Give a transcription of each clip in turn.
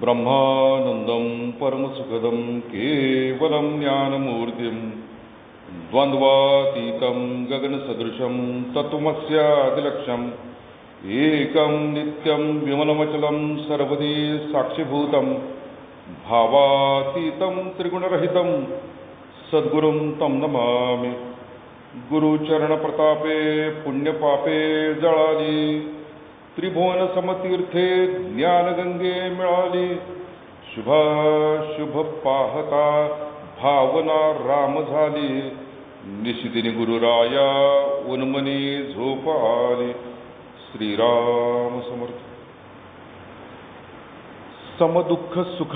ब्रह्मानंदं परमसुखदं केवलं ज्ञानमूर्तिं द्वन्द्वातीतं गगनसदृशं तत्त्वमस्यादिलक्ष्यम् एकं नित्यं विमलमचलं सर्वदी साक्षिभूतं भावातीतं त्रिगुणरहितं सद्गुरुं तं नमामि। गुरुचरणप्रतापे पुण्यपापे जळाली, त्रिभुवन समतीर्थे ज्ञानगंगे मिळाली। शुभाशुभ पाहता भावना राम झाली, निशिदिनी गुरुराया उन्मनी झोप आली। श्रीराम समर्थ। समदुःख सुख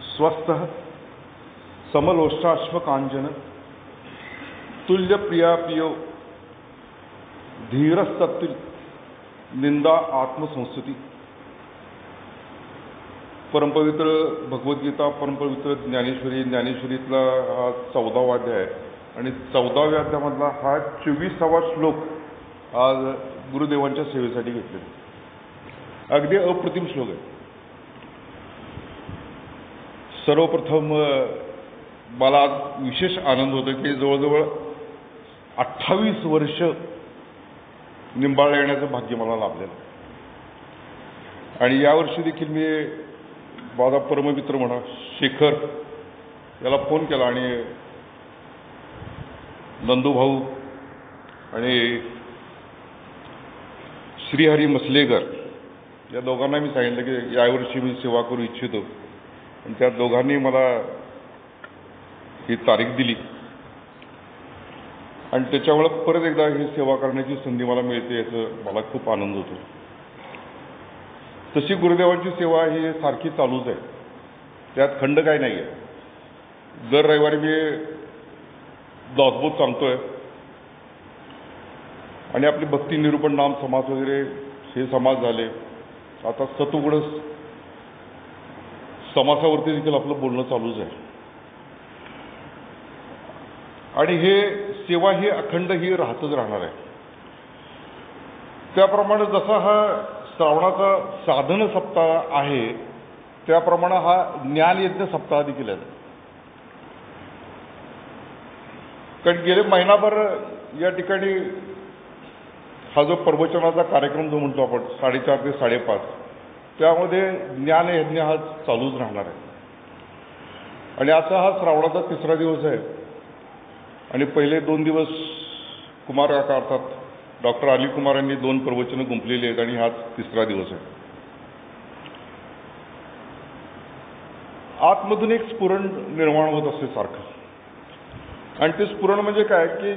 स्वस्थ समलोष्टाश्मकांचन तुल्य प्रिया प्रियो धीरस्तत्व निंदा आत्मसंस्तुती। परमपवित्र भगवद्गीता, परमपवित्र ज्ञानेश्वरी, ज्ञानेश्वरीतला हा 14वा अध्याय आणि 14व्या अध्यायामधला हा 24वा श्लोक आज गुरुदेवांच्या सेवेसाठी घेतलेला अगदी अप्रतिम श्लोक आहे। सर्वप्रथम मला आज विशेष आनंद होतो की जवळजवळ 28 वर्ष निंबाळला येण्याचं भाग्य मला लाभलेलं आणि यावर्षी देखील मी माझा परममित्र म्हणा शेखर याला फोन केला आणि नंदूभाऊ आणि श्रीहरी मसलेकर या दोघांना मी सांगितलं की यावर्षी मी सेवा करू इच्छितो आणि त्या दोघांनी मला ही तारीख दिली आणि त्याच्यामुळे परत एकदा ही सेवा करण्याची संधी मला मिळते याचा मला खूप आनंद होतो। तशी गुरुदेवांची सेवा ही सारखी चालूच आहे, त्यात खंड काही नाही आहे। दर रविवारी मी दासबोध सांगतोय आणि आपली भक्ती निरूपण नाम समाज वगैरे हे समाज झाले। आता सत्वगुण समासावरती देखील आपलं बोलणं चालूच आहे आणि हे सेवा ही अखंड ही राहतच राहणार आहे। त्याप्रमाणे जसा हा श्रावणाचा साधन सप्ताह आहे त्याप्रमाणे हा ज्ञानयज्ञ सप्ताह देखील आहे। कारण गेले महिनाभर या ठिकाणी हा जो प्रवचनाचा कार्यक्रम जो म्हणतो आपण 4:30 ते 5:30 त्यामध्ये ज्ञानयज्ञ हा चालूच राहणार आहे आणि असा हा श्रावणाचा 3रा दिवस आहे आणि पहिले 2 दिवस कुमार काका अर्थात डॉक्टर अली कुमार यांनी 2 प्रवचनं गुंफलेली आहेत आणि हाच 3रा दिवस आहे। आतमधून एक स्फुरण निर्माण होत असते सारखं आणि ते स्फुरण म्हणजे काय की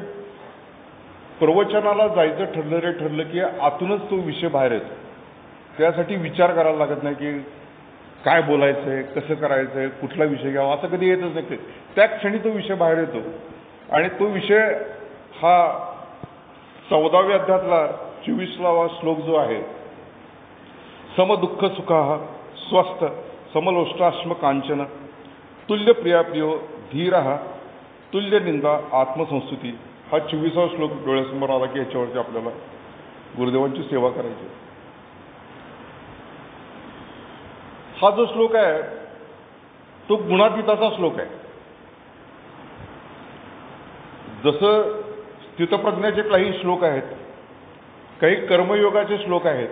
प्रवचनाला जायचं ठरलं की आतूनच तो विषय बाहेर येतो। त्यासाठी विचार करायला लागत नाही की काय बोलायचं आहे, कसं करायचं आहे, कुठला विषय घ्यावा, असं कधी येतच नाही। त्या क्षणी तो विषय बाहेर येतो आणि तो विषय हा 14व्या अध्यायातला 24वा श्लोक जो आहे समदुःख सुखा स्वस्थ समलोष्टाश्म कांचन तुल्य प्रिया प्रियो धीर तुल्य निंदा आत्मसंस्तुती। हा 24वा श्लोक डोळ्यासमोर आला की याच्यावरती आपल्याला गुरुदेवांची सेवा करायची। हा जो श्लोक आहे तो गुणातीताचा श्लोक आहे। जसं स्थितप्रज्ञाचे काही श्लोक आहेत, काही कर्मयोगाचे श्लोक आहेत,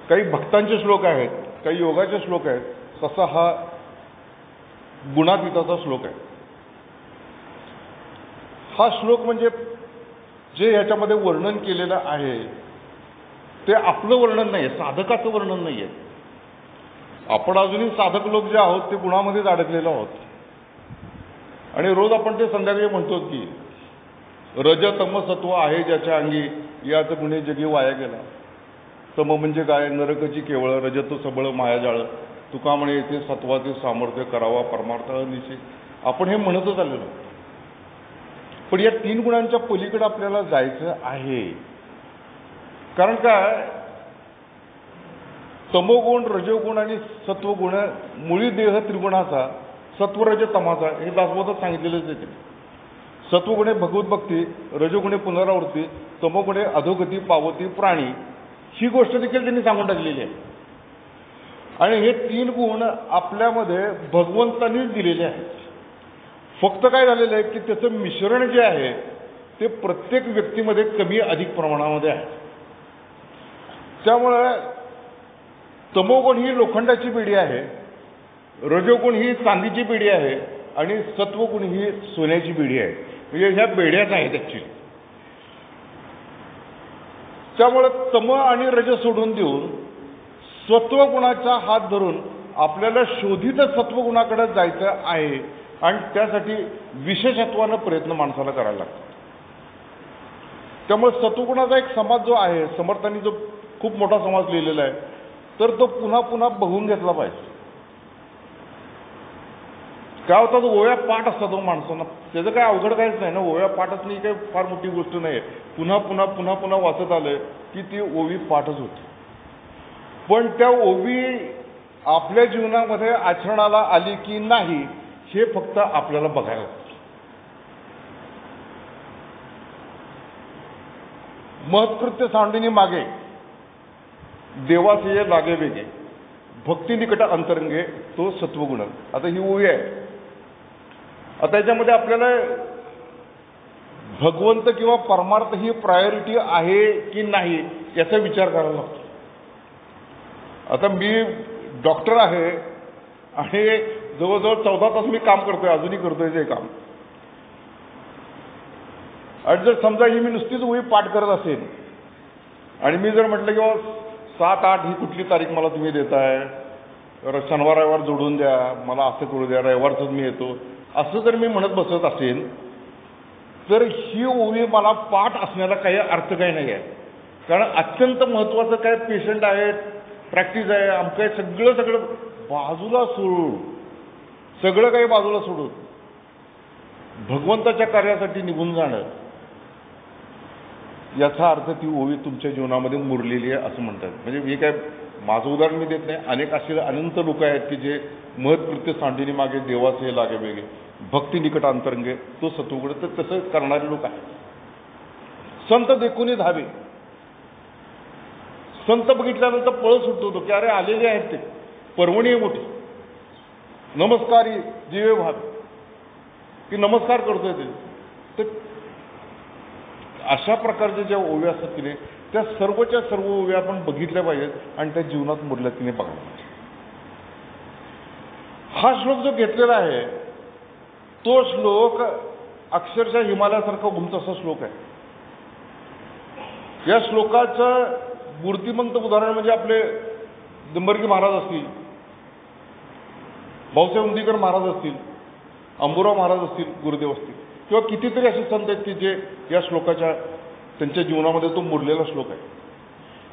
काही भक्तांचे श्लोक आहेत, काही योगाचे श्लोक आहेत, तसा हा गुणातीताचा श्लोक आहे। हा श्लोक म्हणजे जे ह्याच्यामध्ये वर्णन केलेलं आहे ते आपलं वर्णन नाही आहे, साधकाचं वर्णन नाही आहे। आपण अजूनही साधक लोक जे आहोत ते गुणामध्येच अडकलेलो आहोत आणि रोज आपण ते संध्याकाळी म्हणतो की रज तम सत्व आहे ज्याच्या अंगी याच गुणे जगी वाया गेला। तम म्हणजे काय, नरकची केवळ, रजतो सबळ मायाजाळ, तुका म्हणे येथे सत्वाचे सामर्थ्य करावा परमार्थ निश्चित। आपण हे म्हणतच आलेलो, पण या 3 गुणांच्या पलीकडे आपल्याला जायचं आहे। कारण काय, तमोगुण, रजोगुण आणि सत्वगुण मुळी देह त्रिगुणाचा, सत्वरज तमाचा हे दासबोधात सांगितलेलेच आहे। सत्वगुणे भगवत भक्ती, रजोगुणे पुनरावृत्ती, तमोगुणे अधोगती पावती प्राणी, ही गोष्ट देखील त्यांनी सांगून टाकलेली आहे। आणि हे 3 गुण आपल्यामध्ये भगवंतांनीच दिलेले आहेत. फक्त काय झालेलं आहे की त्याचं मिश्रण जे आहे ते प्रत्येक व्यक्तीमध्ये कमी अधिक प्रमाणामध्ये आहे. त्यामुळे तमोगुण ही लोखंडाची बेडी आहे, रजोगुण ही चांदीची बेडी आहे आणि सत्वगुण ही सोन्याची बेडी आहे. म्हणजे ह्या बेड्याच आहेत ॲक्च्युली. त्यामुळे तम आणि रज सोडून देऊन सत्वगुणाचा हात धरून आपल्याला शोधित सत्वगुणाकडे जायचं आहे आणि त्यासाठी विशेषत्वानं प्रयत्न माणसाला करायला लागतात. त्यामुळे सत्वगुणाचा एक समाज जो आहे, समर्थांनी जो खूप मोठा समाज लिहिलेला आहे, तर तो पुन्हा पुन्हा बघून घेतला पाहिजे. काय होतात ओव्या पाठ असतात माणसांना, त्याचं काय अवघड काहीच नाही ना. ओव्या पाठ असणे काही फार मोठी गोष्ट नाही आहे. पुन्हा पुन्हा पुन्हा पुन्हा वाचत आलं की ती ओवी पाठच होती. पण त्या ओवी आपल्या जीवनामध्ये आचरणाला आली की नाही हे फक्त आपल्याला बघायला लागतं. महत्कृत्य सांडणी मागे देवास ये लागे वेगे भक्ती निकट अंतरंगे तो सत्वगुण. आता ही ओवी आहे. आता याच्यामध्ये आपल्याला भगवंत किंवा परमार्थ ही प्रायोरिटी आहे की नाही याचा विचार करायला लागतो. आता मी डॉक्टर आहे आणि जवळजवळ 14 तास मी काम करतोय, अजूनही करतोय ते काम. आणि जर समजा ही मी नुसतीच ओवी पाठ करत असेल आणि मी जर म्हटलं की 7-8 ही कुठली तारीख मला तुम्ही देताय, शनिवार रविवार जोडून द्या, मला असं करू द्या, रविवारच मी येतो, असं जर मी म्हणत बसत असेल तर ही ओवी मला पाठ असण्याला काही अर्थ काही नाही आहे. कारण अत्यंत महत्त्वाचं काय पेशंट आहे, प्रॅक्टिस आहे, आमचं सगळं बाजूला सोडून, सगळं काही बाजूला सोडून भगवंताच्या कार्यासाठी निघून जाणं, याचा अर्थ ती ओवी तुमच्या जीवनामध्ये मुरलेली आहे असं म्हणतात. म्हणजे हे काय माझं उदाहरण मी देत नाही, अनेक असे अनंत लोक आहेत की जे महत्कृत्य सांडणी मागे देवाचे लागे वेगे भक्ती निकट अंतरंगे तो सत्वगुण, तर तसं करणारे लोक आहेत. संत देखूनही धावे. संत बघितल्यानंतर पळ सुटतो की अरे आलेले आहेत ते, पर्वणी आहे मोठी, नमस्कारी जीवे व्हावे की नमस्कार करतोय ते. तर अशा प्रकारच्या ज्या ओव्या असतात की नाही त्या सर्वच्या सर्व ओव्या आपण बघितल्या पाहिजेत आणि त्या जीवनात मुरल्या तिने बघायला पाहिजे. हा श्लोक जो घेतलेला आहे तो श्लोक अक्षरशः हिमालयासारखा उंच असा श्लोक आहे. या श्लोकाचं मूर्तिमंत उदाहरण म्हणजे आपले दिंबर्गी महाराज असतील, भाऊसाहेब उंदीकर महाराज असतील, अंबुराव महाराज असतील, गुरुदेव असतील, किंवा कितीतरी असे संत आहेत की जे या श्लोकाच्या त्यांच्या जीवनामध्ये तो मुरलेला श्लोक आहे.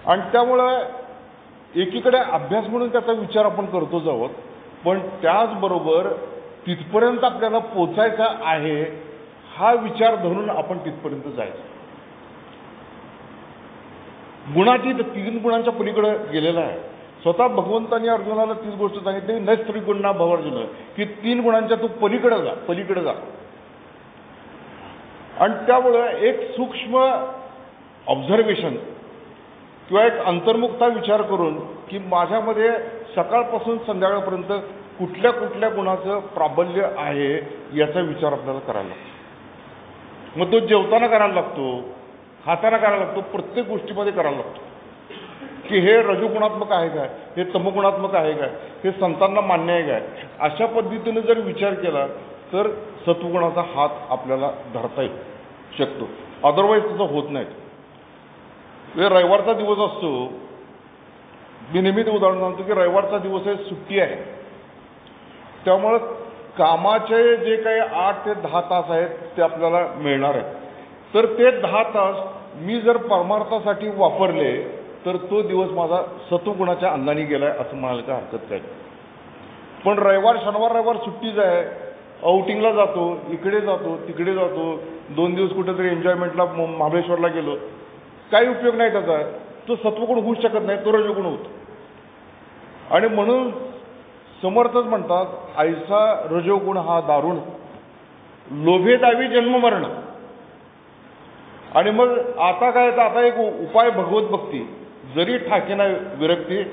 आणि त्यामुळं एकीकडे अभ्यास म्हणून त्याचा विचार आपण करतोच आहोत, पण त्याचबरोबर तिथपर्यंत आपल्याला पोचायचा आहे हा विचार धरून आपण तिथपर्यंत जायचं. गुणातीत 3 गुणांच्या पलीकडे गेलेला आहे. स्वतः भगवंतांनी अर्जुनाला तीच गोष्ट सांगितली, न स्त्री गुणा भवर्जुन, की 3 गुणांच्या तू पलीकडे जा. आणि त्यामुळं एक सूक्ष्म ऑब्झर्वेशन किंवा एक अंतर्मुखता विचार करून की माझ्यामध्ये सकाळपासून संध्याकाळपर्यंत कुठल्या कुठल्या गुणाचं प्राबल्य आहे याचा विचार आपल्याला करायला लागतो. मग तो जेवताना करायला लागतो, खाताना करायला लागतो, प्रत्येक गोष्टीमध्ये करायला लागतो की हे रजोगुणात्मक आहे काय, हे तमोगुणात्मक आहे काय, हे संतांना मान्य आहे काय. अशा पद्धतीने जर विचार केला तर सत्वगुणाचा हात आपल्याला धरता येऊ शकतो, अदरवाईज तसं होत नाही. रविवारचा दिवस असतो, मी नेहमी ते उदाहरण सांगतो की रविवारचा दिवस आहे, सुट्टी आहे, त्यामुळं कामाचे जे काही 8 ते 10 तास आहेत ते आपल्याला मिळणार आहेत. तर ते 10 तास मी जर परमार्थासाठी वापरले तर तो दिवस माझा सत्वगुणाच्या अंगाने गेलाय असं म्हणायला काय हरकत नाही. पण शनिवार रविवार सुट्टीच आहे, आउटिंगला जातो, इकडे जातो, तिकडे जातो, 2 दिवस कुठेतरी एन्जॉयमेंटला महाबळेश्वरला गेलो, काही उपयोग नाही त्याचा. तो सत्वगुण होऊ शकत नाही, तो रजोगुण होतो. आणि म्हणून समर्थच म्हणतात, ऐसा रजोगुण हा दारुण, लोभे दावी जन्म मरण. आणि मग आता काय, आता एक उपाय भगवत भक्ती, जरी ठाकेना विरक्ती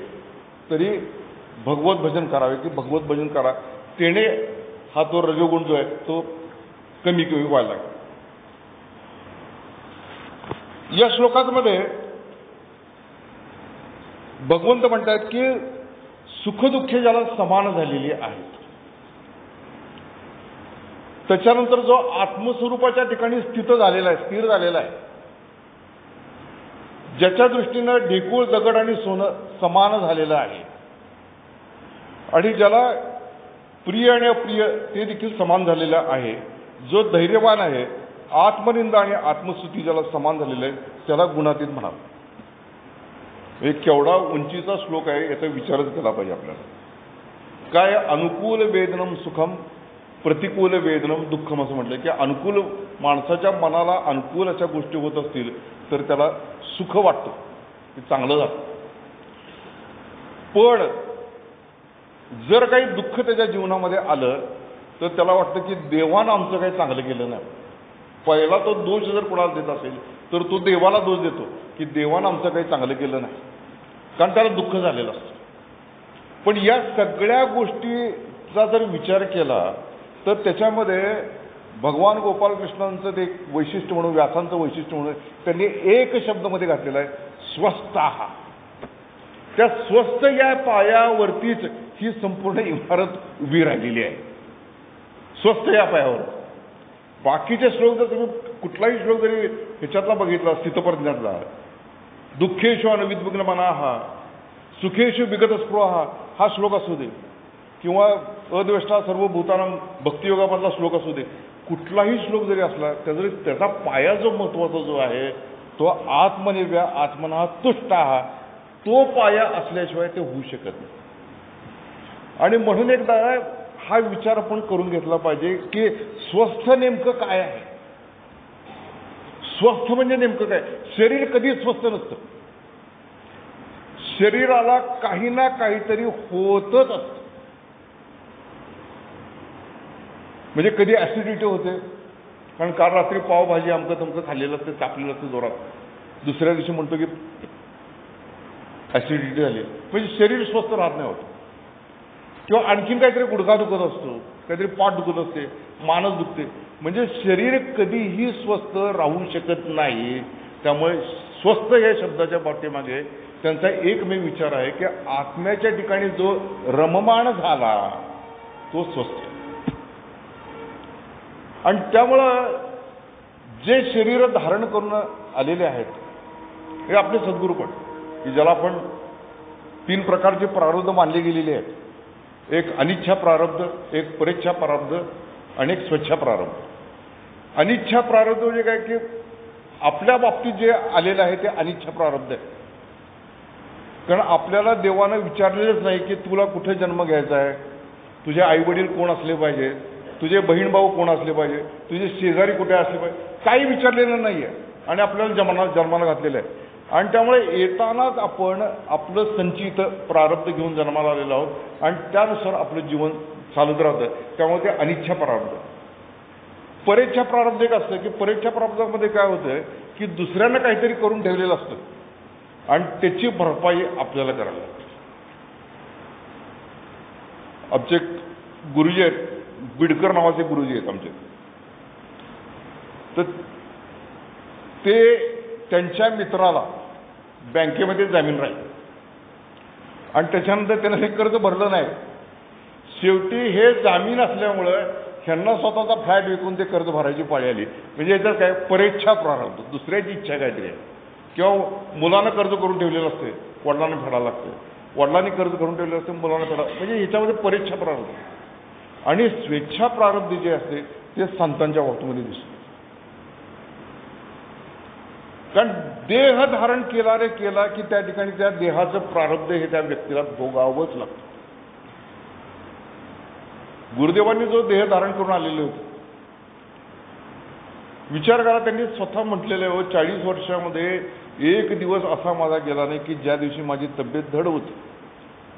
तरी भगवत भजन करावे की भगवत भजन करा, तेने हा तो रजोगुण जो आहे तो कमी कमी व्हायला लागला. या श्लोकांमध्ये भगवंत म्हणतात की सुखदुःखे ज्याला समान झालेली आहेत, त्याच्यानंतर जो आत्मस्वरूपाच्या ठिकाणी स्थिर झालेला आहे, ज्याच्या दृष्टीनं ढेकूळ दगड आणि सोनं समान झालेलं आहे आणि ज्याला प्रिय आणि अप्रिय ते देखील समान झालेलं आहे, जो धैर्यवान आहे, आत्मनिंदा आणि आत्मस्तुती ज्याला समान झालेलं आहे, त्याला गुणातीत म्हणावं. एक केवढा उंचीचा श्लोक आहे याचा विचारच केला पाहिजे आपल्याला. काय अनुकूल वेदनम सुखम प्रतिकूल वेदनम दुःखम असं म्हटलं की अनुकूल माणसाच्या मनाला अनुकूल अशा गोष्टी होत असतील तर त्याला सुख वाटतं, ते चांगलं जातं. पण जर काही दुःख त्याच्या जीवनामध्ये आलं तर त्याला वाटतं की देवानं आमचं काही चांगलं केलं नाही. पहिला तो दोष जर कोणाला देत असेल तर तो देवाला दोष देतो की देवानं आमचं काही चांगलं केलं नाही, कारण त्याला दुःख झालेलं असतं. पण या सगळ्या गोष्टीचा जर विचार केला तर त्याच्यामध्ये भगवान गोपालकृष्णांचं ते एक वैशिष्ट्य म्हणून, व्यासांचं वैशिष्ट्य म्हणून त्यांनी एक शब्दामध्ये घातलेला आहे, स्वस्थः. त्या स्वस्थ या पायावरतीच ही संपूर्ण इमारत उभी राहिलेली आहे, स्वस्थ या पायावर. बाकीचे श्लोक जर तुम्ही कुठलाही श्लोक जरी ह्याच्यातला बघितला, स्थितप्रज्ञातला, दुःखेषु अनविद्विग्न मनाः सुखेषु विगत स्पृहा हा श्लोक असू दे, किंवा अद्वेष्टा सर्व भूतानां भक्तियोगामधला श्लोक असू दे, कुठलाही श्लोक जरी असला त्याचा पाया जो महत्वाचा जो आहे तो आत्मनिर्व्या आत्मना तुष्टाः, तो पाया असल्याशिवाय ते होऊ शकत नाही. आणि म्हणून एकदा हा विचार आपण करून घेतला पाहिजे की स्वस्थ नेमकं काय आहे. स्वस्थ म्हणजे नेमकं काय. शरीर कधी स्वस्थ नसतं, शरीराला काही ना काहीतरी होतच असतं. म्हणजे कधी ऍसिडिटी होते, कारण काल रात्री पावभाजी आमकं तमकं खाल्लेलं असतं, तापलेलं असतं जोरात, दुसऱ्या दिवशी म्हणतो की ऍसिडिटी झाली, म्हणजे शरीर स्वस्थ राहत नाही होत. किंवा आणखीन काहीतरी गुडघा दुखत असतो, काहीतरी पाठ दुखत असते, मानस दुखते, म्हणजे शरीर कधीही स्वस्थ राहू शकत नाही. त्यामुळे स्वस्थ या शब्दाच्या पाठीमागे त्यांचा एकमेव विचार आहे की आत्म्याच्या ठिकाणी जो रममाण झाला तो स्वस्थ. आणि त्यामुळं जे शरीर धारण करून आलेले आहेत हे आपले सद्गुरूपण, की ज्याला आपण 3 प्रकारचे प्रारब्ध मानले गेलेले आहेत. एक अनिच्छा प्रारब्ध, एक परेच्छा प्रारब्ध आणि एक स्वेच्छा प्रारब्ध. अनिच्छा प्रारब्ध म्हणजे काय की आपल्या बाबतीत जे आलेलं आहे ते अनिच्छा प्रारब्ध आहे. कारण आपल्याला देवानं विचारलेलंच नाही की तुला कुठे जन्म घ्यायचा आहे, तुझे आईवडील कोण असले पाहिजे, तुझे बहीण भाऊ कोण असले पाहिजे, तुझे शेजारी कुठे असले पाहिजे, काही विचारलेलं नाही आहे आणि आपल्याला जन्माला घातलेलं आहे. आणि त्यामुळे येतानाच आपण आपलं संचित प्रारब्ध घेऊन जन्माला आलेलो आहोत आणि त्यानुसार आपलं जीवन चालत राहतं. त्यामुळे ते अनिच्छा प्रारब्ध. परेच्छा प्रारब्ध एक असतं की परेच्छा प्रारब्धामध्ये काय होतं की दुसऱ्यांना काहीतरी करून ठेवलेलं असतं आणि त्याची भरपाई आपल्याला करायला लागते. आमचे गुरुजी आहेत, बिडकर नावाचे गुरुजी आहेत आमचे, तर ते त्यांच्या मित्राला बँकेमध्ये जामीन राहील आणि त्याच्यानंतर त्यानं हे कर्ज भरलं नाही. शेवटी हे जामीन असल्यामुळं ह्यांना स्वतःचा फ्लॅट विकून ते कर्ज भरायची पाळी आली. म्हणजे याच्यात काय परेच्छा प्रारब्ध, दुसऱ्याची इच्छा काहीतरी आहे. किंवा मुलांना कर्ज करून ठेवलेलं असते, वडिलांना फेडायला लागते, वडिलांनी कर्ज करून ठेवलेलं असते, मुलांना फेडा, म्हणजे ह्याच्यामध्ये परेच्छा प्रारब्ध. आणि स्वेच्छा प्रारब्ध जे असते ते संतांच्या बाबतीमध्ये दिसते. कारण देह धारण केला की त्या ठिकाणी त्या देहाचं प्रारब्ध हे त्या व्यक्तीला भोगावंच लागतं. गुरुदेवांनी जो देह धारण करून आलेले होते, विचार करा, त्यांनी स्वतः म्हटलेलं आहे, 40 वर्षामध्ये एक दिवस असा माझा गेला नाही की ज्या दिवशी माझी तब्येत धड होती,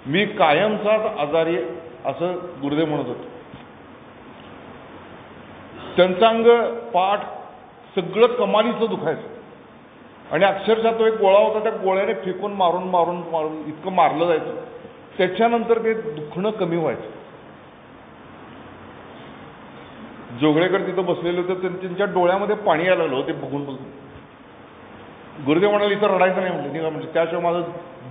मी कायमचाच आजारी, असं गुरुदेव म्हणत होते. त्यांचं अंग, पाठ सगळं कमालीचं दुखायचं आणि अक्षरशः तो एक गोळा होता, त्या गोळ्याने फेकून मारून इतकं मारलं जायचं त्याच्यानंतर ते दुखणं कमी व्हायचं. जोगळेकर तिथं बसलेले होते, त्यांच्या डोळ्यामध्ये पाणी यायला लागलं ते बघून बघून. गुरुदेव म्हणाले इथं रडायचं नाही म्हटलं, निघा म्हणजे त्याशिवाय माझं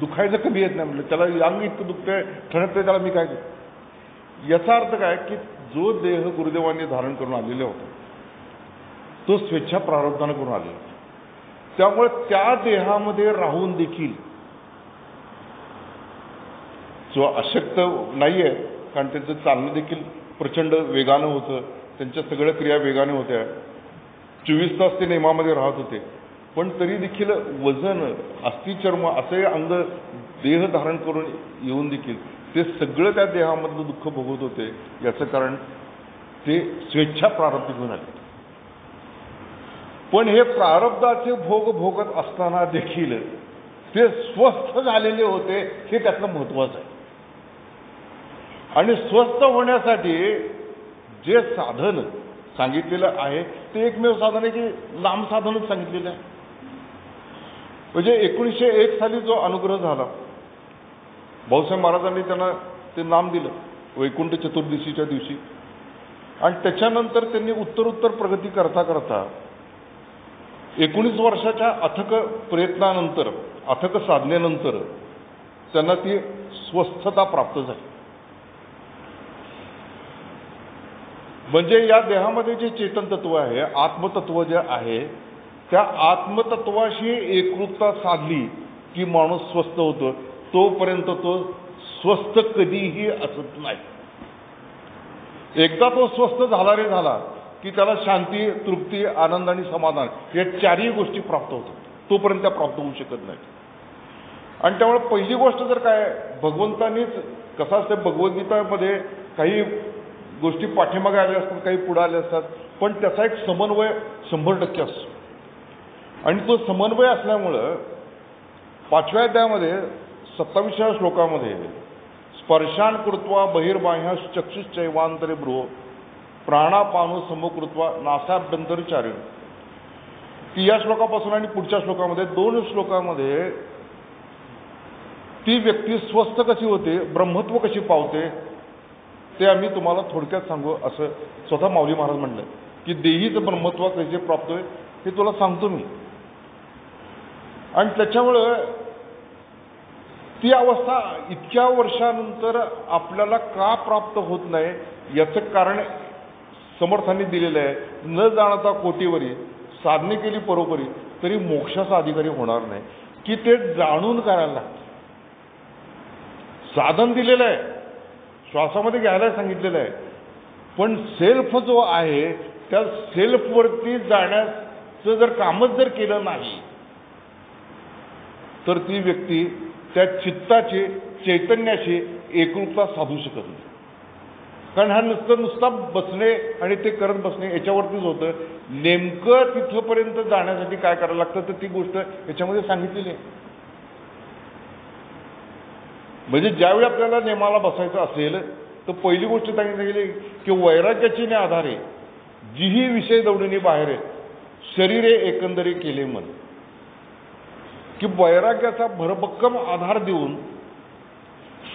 दुखायचं कमी येत नाही म्हटलं. त्याला अंग इतकं दुखतंय ठणकतंय, त्याला मी काय करू. याचा अर्थ काय की जो देह गुरुदेवांनी धारण करून आलेला होता तो स्वेच्छा प्रारब्धानं करून आलेला. त्यामुळे त्या देहामध्ये राहून देखील जो अशक्त नाहीये, कारण त्यांचं चालणं देखील प्रचंड वेगानं होतं, त्यांच्या सगळ्या क्रिया वेगाने होत्या, 24 तास ते नेमामध्ये राहत होते, पण तरी देखील वजन अस्थिचर्म असे अंग देह धारण करून येऊन देखील ते सगळं त्या देहामधलं दुःख भोगत होते. याचं कारण ते स्वेच्छा प्रारब्ध घेऊन आले. पण हे प्रारब्धाचे भोग भोगत असताना देखील ते स्वस्थ झालेले होते, हे त्यातलं महत्वाचं आहे. आणि स्वस्थ होण्यासाठी जे साधन सांगितलेलं आहे ते एकमेव साधन आहे की नाम साधनच सांगितलेलं आहे. म्हणजे 1901 साली जो अनुग्रह झाला, भाऊसाहेब महाराजांनी त्यांना ते नाम दिलं वैकुंठ चतुर्दशीच्या दिवशी. आणि त्याच्यानंतर त्यांनी उत्तरोत्तर प्रगती करता करता 19 वर्षाच्या अथक प्रयत्नानंतर, अथक साधनेनंतर त्यांना ती स्वस्थता प्राप्त झाली. म्हणजे या देहामध्ये जे चेतन तत्व आहे, आत्मतत्व जे आहे, त्या आत्मतत्वाशी एकरूपता साधली की माणूस स्वस्थ होतो. तोपर्यंत तो स्वस्थ कधीही असत नाही. एकदा तो स्वस्थ झाला रे झाला की त्याला शांती, तृप्ती, आनंद आणि समाधान या चारही गोष्टी प्राप्त होतात. तोपर्यंत त्या प्राप्त होऊ शकत नाहीत. आणि त्यामुळे पहिली गोष्ट जर काय, भगवंतांनीच कसं असतं, भगवद्गीतामध्ये काही गोष्टी पाठीमागे आल्या असतात, काही पुढे आल्या असतात, पण त्याचा एक समन्वय 100% असतो. आणि तो समन्वय असल्यामुळं 5व्या अध्यायामध्ये 27व्या श्लोकामध्ये स्पर्शान कृत्वा बहिर्बाह्य चक्षुश्चैवांतरे भ्रुव प्राणापानो समकृत्वा नासाभ्यंतरचारिण, की या श्लोकापासून आणि पुढच्या श्लोकामध्ये 2 श्लोकामध्ये ती व्यक्ती स्वस्थ कशी होते, ब्रह्मत्व कशी पावते, ते आम्ही तुम्हाला थोडक्यात सांगू. असं स्वतः माऊली महाराज म्हणलं की देहीचं ब्रह्मत्व कसे प्राप्त होईल हे तुला सांगतो मी. आणि त्याच्यामुळं ती अवस्था इतक्या वर्षानंतर आपल्याला का प्राप्त होत नाही याचं कारण समर्थांनी दिलेलं आहे. न जाणता कोटीवरी साधने केली परोपरी तरी मोक्षाचा अधिकारी होणार नाही, की ते जाणून करायला लागतं. साधन दिलेलं आहे, श्वासामध्ये घ्यायला सांगितलेलं आहे, पण सेल्फ जो आहे त्या सेल्फवरती जाण्याचं जर कामच जर केलं नाही तर ती व्यक्ती त्या चित्ताची, चैतन्याशी एकरूपता साधू शकत नाही. कारण हा नुसता बसणे आणि ते करत बसणे याच्यावरतीच होतं. नेमकं तिथपर्यंत जाण्यासाठी काय करायला लागतं तर ती गोष्ट याच्यामध्ये सांगितलेली आहे. म्हणजे ज्यावेळी आपल्याला नेमाला बसायचं असेल तर पहिली गोष्ट सांगितली गेली की वैराग्याची आधारे जीही विषय दौडणी बाहेर शरीरे एकंदरी केले मन, की वैराग्याचा भरभक्कम आधार देऊन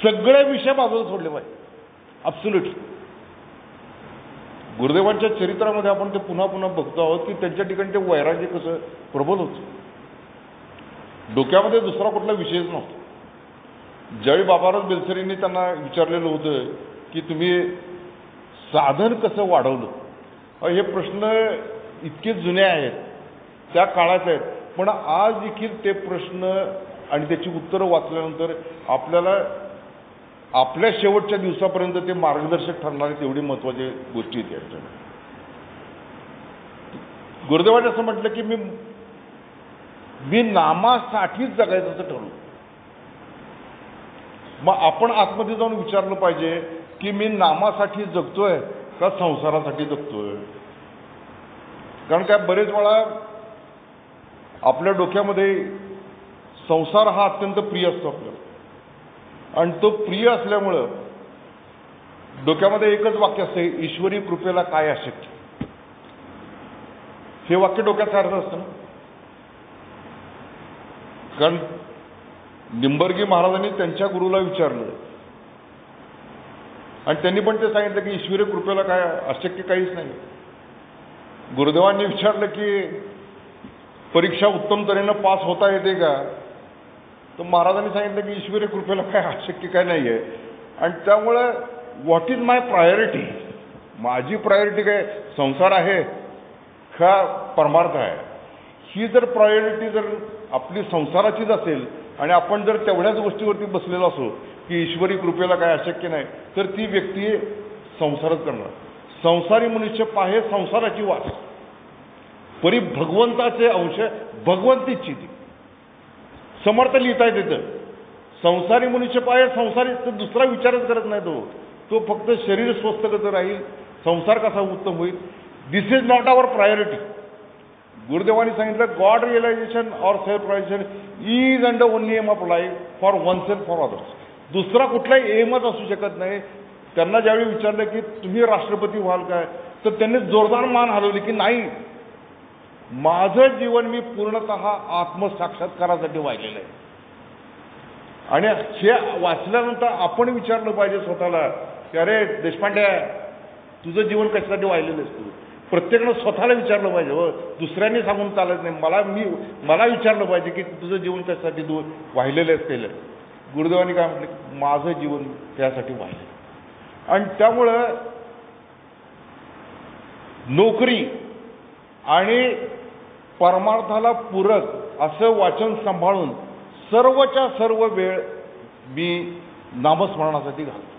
सगळे विषय बाजूला सोडले पाहिजे. ॲब्सोल्युटली. गुरुदेवांच्या चरित्रामध्ये आपण ते पुन्हा पुन्हा बघतो आहोत की त्यांच्या ठिकाणी ते वैराग्य कसं प्रबल होतं. डोक्यामध्ये दुसरा कुठला विषयच नव्हता. ज्यावेळी बाबाराज बेलसरींनी त्यांना विचारलेलं होतं की तुम्ही साधन कसं वाढवलं, हे प्रश्न इतके जुने आहेत, त्या काळाचे आहेत, पण आज देखील ते प्रश्न आणि त्याची उत्तरं वाचल्यानंतर आपल्याला आपल्या शेवटच्या दिवसापर्यंत ते मार्गदर्शक ठरणारे तेवढी महत्त्वाची गोष्टी आहेत याच्यामध्ये. गुरुदेवाने असं म्हटलं की मी नामासाठीच जगायचं असं ठरवलं. मग आपण आतमध्ये जाऊन विचारलं पाहिजे की मी नामासाठी जगतोय का संसारासाठी जगतोय. कारण काय बरेच वेळा आपल्या डोक्यामध्ये संसार हा अत्यंत प्रिय असतो आपल्याला, आणि तो प्रिय असल्यामुळं डोक्यामध्ये एकच वाक्य असतं, ईश्वरी कृपेला काय अशक्य. हे वाक्य डोक्यात सारखं असतं ना. कारण निंबर्गी महाराजांनी त्यांच्या गुरुला विचारलं आणि त्यांनी पण ते सांगितलं की ईश्वरी कृपेला काय अशक्य काहीच नाही. गुरुदेवांनी विचारलं की परीक्षा उत्तम तऱ्हेनं पास होता येते का, तर महाराजांनी सांगितलं की ईश्वरी कृपेला काय अशक्य काय नाही आहे. आणि त्यामुळं व्हॉट इज माय प्रायोरिटी, माझी प्रायोरिटी काय संसार आहे का परमार्थ आहे. ही जर प्रायोरिटी जर आपली संसाराचीच असेल आणि आपण जर तेवढ्याच गोष्टीवरती बसलेलो असो की ईश्वरी कृपेला काय अशक्य नाही, तर ती व्यक्ती संसारच करणार. संसारी मनुष्य पाहे संसाराची वास, परी भगवंताचे अंश भगवंतीची ती. समर्थ लिहिताय तिथं, संसारी मनुष्य पाहे संसारी, तर दुसरा विचारच करत नाही तो फक्त शरीर स्वस्थ कसं राहील, संसार कसा उत्तम होईल. This is not our priority. गुरुदेवांनी सांगितलं God realization or self realization is and only aim of life for oneself for others. दुसरा कुठलाही एमच असू शकत नाही. त्यांना ज्यावेळी विचारलं की तुम्ही राष्ट्रपती व्हाल काय, तर त्यांनी जोरदार मान हलवली की नाही, माझं जीवन मी पूर्णतः आत्मसाक्षात्कारासाठी वाहिलेलं आहे. आणि हे वाचल्यानंतर आपण विचारलं पाहिजे स्वतःला की अरे देशपांडे, तुझं जीवन कशासाठी वाहिलेलं आहेस तू. प्रत्येकानं स्वतःला विचारलं पाहिजे. हो, दुसऱ्यांनी सांगून चालत नाही. मला विचारलं पाहिजे की तुझं जीवन कशासाठी तू वाहिलेलं आहेस केलं. गुरुदेवांनी काय म्हटलं, माझं जीवन त्यासाठी वाहिलं. आणि त्यामुळं नोकरी आणि परमार्थाला पूरक असं वाचन सांभाळून सर्वच्या सर्व वेळ मी नामस्मरणासाठी घालतो.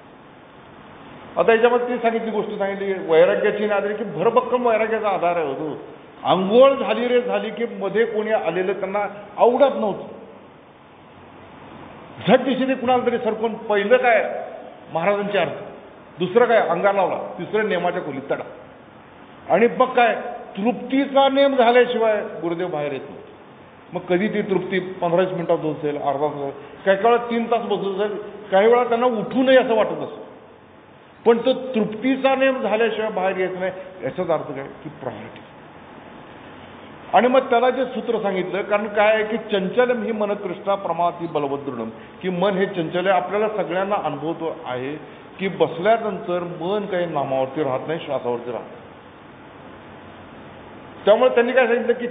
आता याच्यामध्ये ती सांगितली गोष्ट सांगितली वैराग्याची नादरी की भरभक्कम वैराग्याचा आधार आहे. होतो आंघोळ झाली रे झाली की मध्ये कोणी आलेलं त्यांना आवडत नव्हतं. झट दिशेने कुणाला तरी सरकून पहिलं काय महाराजांचे अर्थ, दुसरं काय अंगाला लावला, तिसरं नेमाच्या खोलीत तडा. आणि मग काय तृप्तीचा नेम झाल्याशिवाय गुरुदेव बाहेर येत नव्हते. मग कधी ती तृप्ती 15 मिनिटात होत असेल, अर्धा तास, काही वेळा 3 तास बसत असेल, काही वेळा त्यांना उठू नये असं वाटत असतं. पण तो तृप्तीचा नेम झाल्याशिवाय बाहेर येत नाही. याचाच अर्थ काय की प्रायोरिटी. आणि मग त्याला जे सूत्र सांगितलं, कारण काय आहे की चंचलम ही मनकृष्णा प्रमाती बलवदृढम, की मन हे चंचल आहे. आपल्याला सगळ्यांना अनुभवतो आहे की बसल्यानंतर मन काही नामावरती राहत नाही, श्वासावरती राहत. त्यामुळे त्यांनी काय सांगितलं की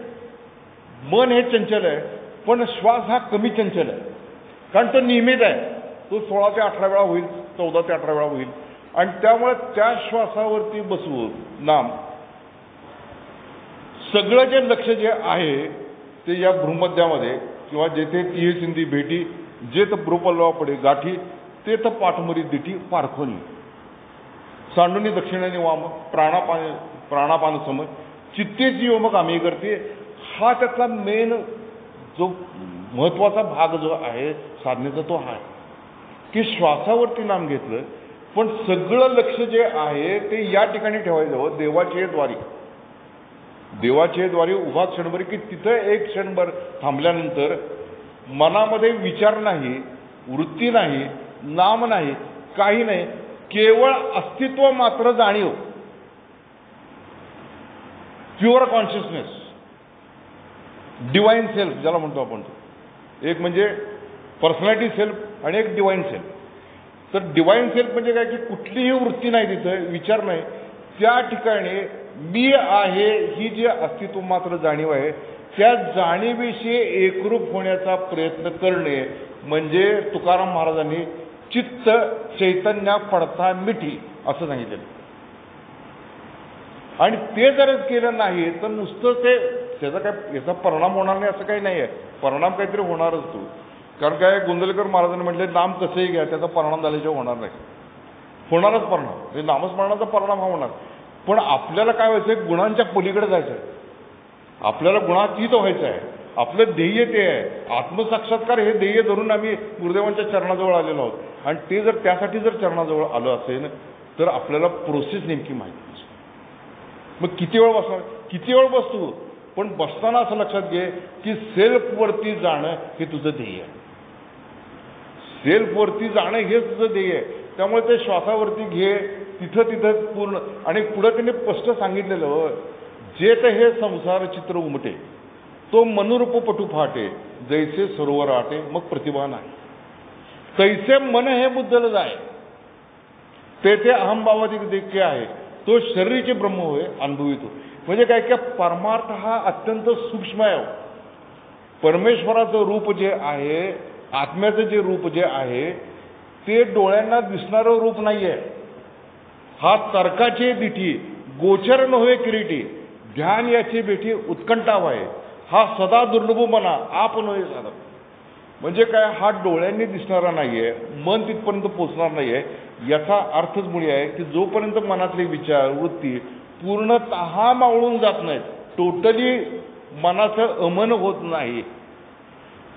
मन हे चंचल आहे, पण श्वास हा कमी चंचल आहे. कारण तो नियमित आहे, तो 16 ते 18 वेळा होईल, 14 ते 18 वेळा होईल. आणि त्यामुळे त्या श्वासावरती बसवून नाम सगळं जे लक्ष जे आहे ते या भ्रूमध्यामध्ये किंवा जेथे तिहे सिंधी भेटी, जे तर भ्रूपल्लवा पडे गाठी, ते तर पाठमरी दिठी पारखोनी, सांडुनी दक्षिणाने वाम प्राणापान सम चित्तेची योमक आम्ही करते. हा त्यातला मेन जो महत्वाचा भाग जो आहे साधनेचा तो हा आहे की श्वासावरती नाम घेतलं, पण सगळं लक्ष जे आहे ते या ठिकाणी ठेवायचं. देवाचे द्वारी उभा क्षणभर, की तिथं एक क्षणभर थांबल्यानंतर मनामध्ये विचार नाही, वृत्ती नाही, नाम नाही, काही नाही, केवळ अस्तित्व मात्र जाणीव, प्युअर कॉन्शियसनेस, डिवाइन सेल्फ ज्याला म्हणतो आपण. एक म्हणजे पर्सनॅलिटी सेल्फ आणि एक डिवाइन सेल्फ. तर डिवाइन सेल्फ म्हणजे काय की कुठलीही वृत्ती नाही, तिथं विचार नाही, त्या ठिकाणी मी आहे ही जी अस्तित्व मात्र जाणीव आहे, त्या जाणीविषयी एकरूप होण्याचा प्रयत्न करणे म्हणजे तुकाराम महाराजांनी चित्त चैतन्या पडता मिठी असं सांगितलेलं. आणि ते जर केलं नाही तर नुसतं त्याचा काय याचा परिणाम होणार नाही असं काही नाही आहे. परिणाम काहीतरी होणारच तो. कारण काय गोंदवलेकर महाराजांनी म्हटले नाम कसंही घ्या, त्याचा परिणाम झाल्याशिवाय होणार नाही. होणारच परिणाम, म्हणजे नामस्मरणाचा परिणाम हा होणार. पण आपल्याला काय व्हायचं आहे, गुणांच्या पलीकडे जायचं आहे, आपल्याला गुणातीत व्हायचं आहे. आपलं ध्येय ते आहे, आत्मसाक्षात्कार हे ध्येय धरून आम्ही गुरुदेवांच्या चरणाजवळ आलेलो आहोत. आणि ते जर त्यासाठी जर चरणाजवळ आलं असेल तर आपल्याला प्रोसेस नेमकी माहिती नसते. मग किती वेळ बसणार, किती वेळ बसतो, पण बसताना असं लक्षात घे की सेल्फवरती जाणं हे तुझं ध्येय आहे. सेल्फवरती जाणं हे तुझं ध्येय आहे. त्यामुळे ते श्वासावरती घे, तिथं पूर्ण. आणि पुढं त्यांनी स्पष्ट सांगितलेलं, जे तर हे संसार चित्र उमटे तो मनुरूप पटू फाटे, जैसे सरोवर आटे मग प्रतिभा नाही, तैसे मन हे बुद्धल जाय. तेथे अहमभावाधिक देखील आहे, तो शरीराचे ब्रह्म होय अनुभवितो. म्हणजे काय की परमार्थ हा अत्यंत सूक्ष्म आहे. परमेश्वराचं रूप जे आहे, आत्म्याचं जे रूप जे आहे ते डोळ्यांना दिसणारं रूप नाही आहे. हा तर्काचे दिठी गोचर नव्हे किरीटी, ध्यान याची भेटी उत्कंठाव आहे. हा सदा दुर्लभ मना आप नव्हे साधा. म्हणजे काय, हा डोळ्यांनी दिसणारा नाही आहे, मन तिथपर्यंत पोचणार नाही आहे. याचा अर्थच मुळे आहे की जोपर्यंत मनातले विचार वृत्ती पूर्णतः मावळून जात नाहीत, टोटली मनाचं अमन होत नाही,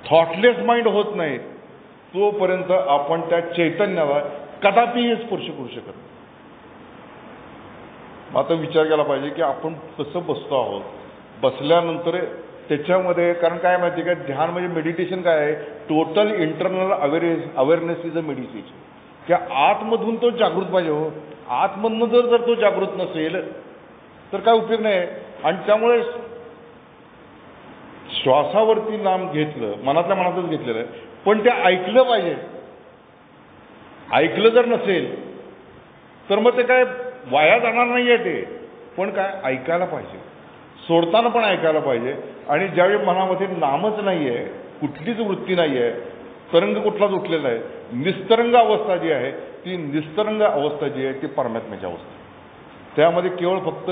थॉटलेस माइंड होत नाही, तोपर्यंत आपण त्या चैतन्याला कदापिही स्पर्श करू शकत नाही. आता विचार केला पाहिजे की आपण कसं बसतो आहोत. बसल्यानंतर त्याच्यामध्ये, कारण काय माहिती का, ध्यान म्हणजे मेडिटेशन काय आहे, total internal awareness is a meditation. त्या आतमधून तो जागृत पाहिजे. हो, आतमधून जर तो जागृत नसेल तर काय उपयोग नाही. आणि त्यामुळे श्वासावरती नाम घेतलं, मनातल्या मनातच घेतलेलं आहे, पण ते ऐकलं पाहिजे. ऐकलं जर नसेल तर मग ते काय वाया जाणार नाही आहे ते, पण काय ऐकायला पाहिजे, सोडताना पण ऐकायला पाहिजे. आणि ज्यावेळी मनामध्ये नामच नाही आहे, कुठलीच वृत्ती नाही आहे, तरंग कुठलाच उठलेला आहे, निस्तरंग अवस्था जी आहे, ती निस्तरंग अवस्था जी आहे ती परमात्म्याची अवस्था. त्यामध्ये केवळ फक्त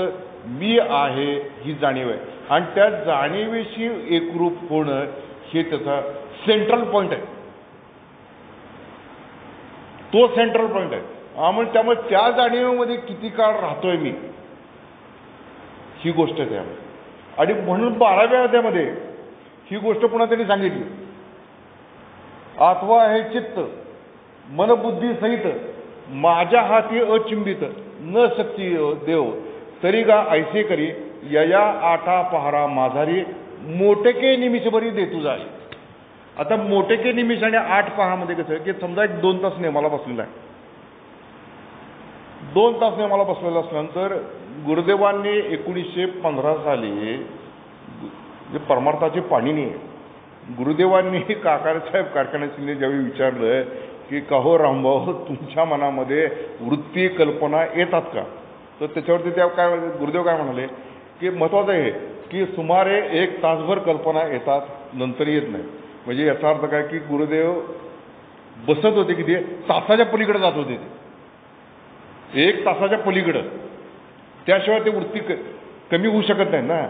मी आहे ही जाणीव आहे. आणि त्या जाणीवेशी एकरूप होणं हे त्याचा सेंट्रल पॉईंट आहे. तो सेंट्रल पॉईंट आहे. त्यामुळे त्या जाणीवेमध्ये किती काळ राहतोय मी, ही गोष्ट आहे त्यामध्ये. आणि म्हणून 12व्या अध्यायामध्ये ही गोष्ट पुन्हा त्यांनी सांगितली. आत्मा आहे चित्त मनबुद्धी सहित, माझ्या हाती अचिंबित न शक्ती देव, तरी गा ऐसे करी यया आठा पहारा माझारी, मोटेके निमिषभरी देतू जाय. आता मोटेके निमिष आणि 8 पहारामध्ये कसं आहे की समजा एक 2 तास नेमाला बसलेला आहे. 2 तास नेमाला बसलेला असल्यानंतर गुरुदेवांनी 1915 साली जे परमार्थाची पाणीनी आहे, गुरुदेवांनी काकासाहेब कारखान्याने ज्यावेळी विचारलं की कहो रामभाऊ, तुमच्या मनामध्ये वृत्ती कल्पना येतात का, तर त्याच्यावरती त्या काय गुरुदेव काय म्हणाले की महत्त्वाचं आहे की सुमारे 1 तासभर कल्पना येतात, नंतर येत नाही. म्हणजे याचा अर्थ काय की गुरुदेव बसत होते की ते तासाच्या पलीकडे जात होते, 1 तासाच्या पलीकडं, त्याशिवाय ते वृत्ती कमी होऊ शकत नाही ना.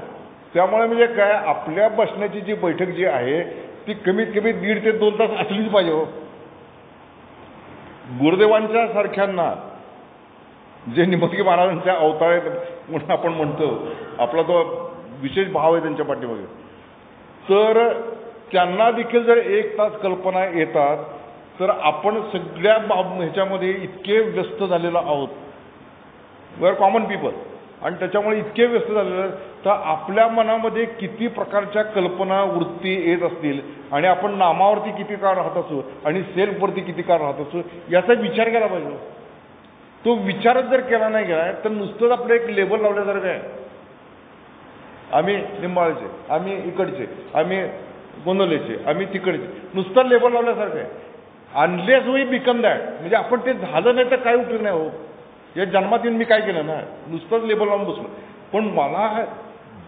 त्यामुळे म्हणजे काय, आपल्या बसण्याची जी बैठक जी आहे ती कमीत कमी 1.5 ते 2 तास असलीच पाहिजे. हो, गुरुदेवांच्या सारख्यांना जे निमतगी महाराजांच्या अवतार आहेत म्हणून आपण म्हणतो, आपला तो विशेष भाव आहे त्यांच्या पाठीमागे, तर त्यांना देखील जर 1 तास कल्पना येतात तर आपण सगळ्या ह्याच्यामध्ये इतके व्यस्त झालेलो आहोत, वी आर कॉमन पीपल, आणि त्याच्यामुळे इतके व्यस्त झालेले तर आपल्या मनामध्ये किती प्रकारच्या कल्पना वृत्ती येत असतील, आणि आपण नामावरती किती काळ राहत असू आणि सेल्फवरती किती काळ राहत असू याचा विचार केला पाहिजे. तो विचारच जर केला नाही गेला तर नुसतंच आपलं एक लेबल लावल्यासारखं आहे, आम्ही निंबाळचे, आम्ही इकडचे, आम्ही गोंदवलेचे, आम्ही तिकडचे, नुसतं लेबल लावल्यासारखं आहे. अनलेस वी बिकम दॅट, म्हणजे आपण ते झालं नाही तर काय उपयोग नाही. हो, या जन्मात येऊन मी काय केलं ना, नुसतंच लेबल लावून बसलो. पण मला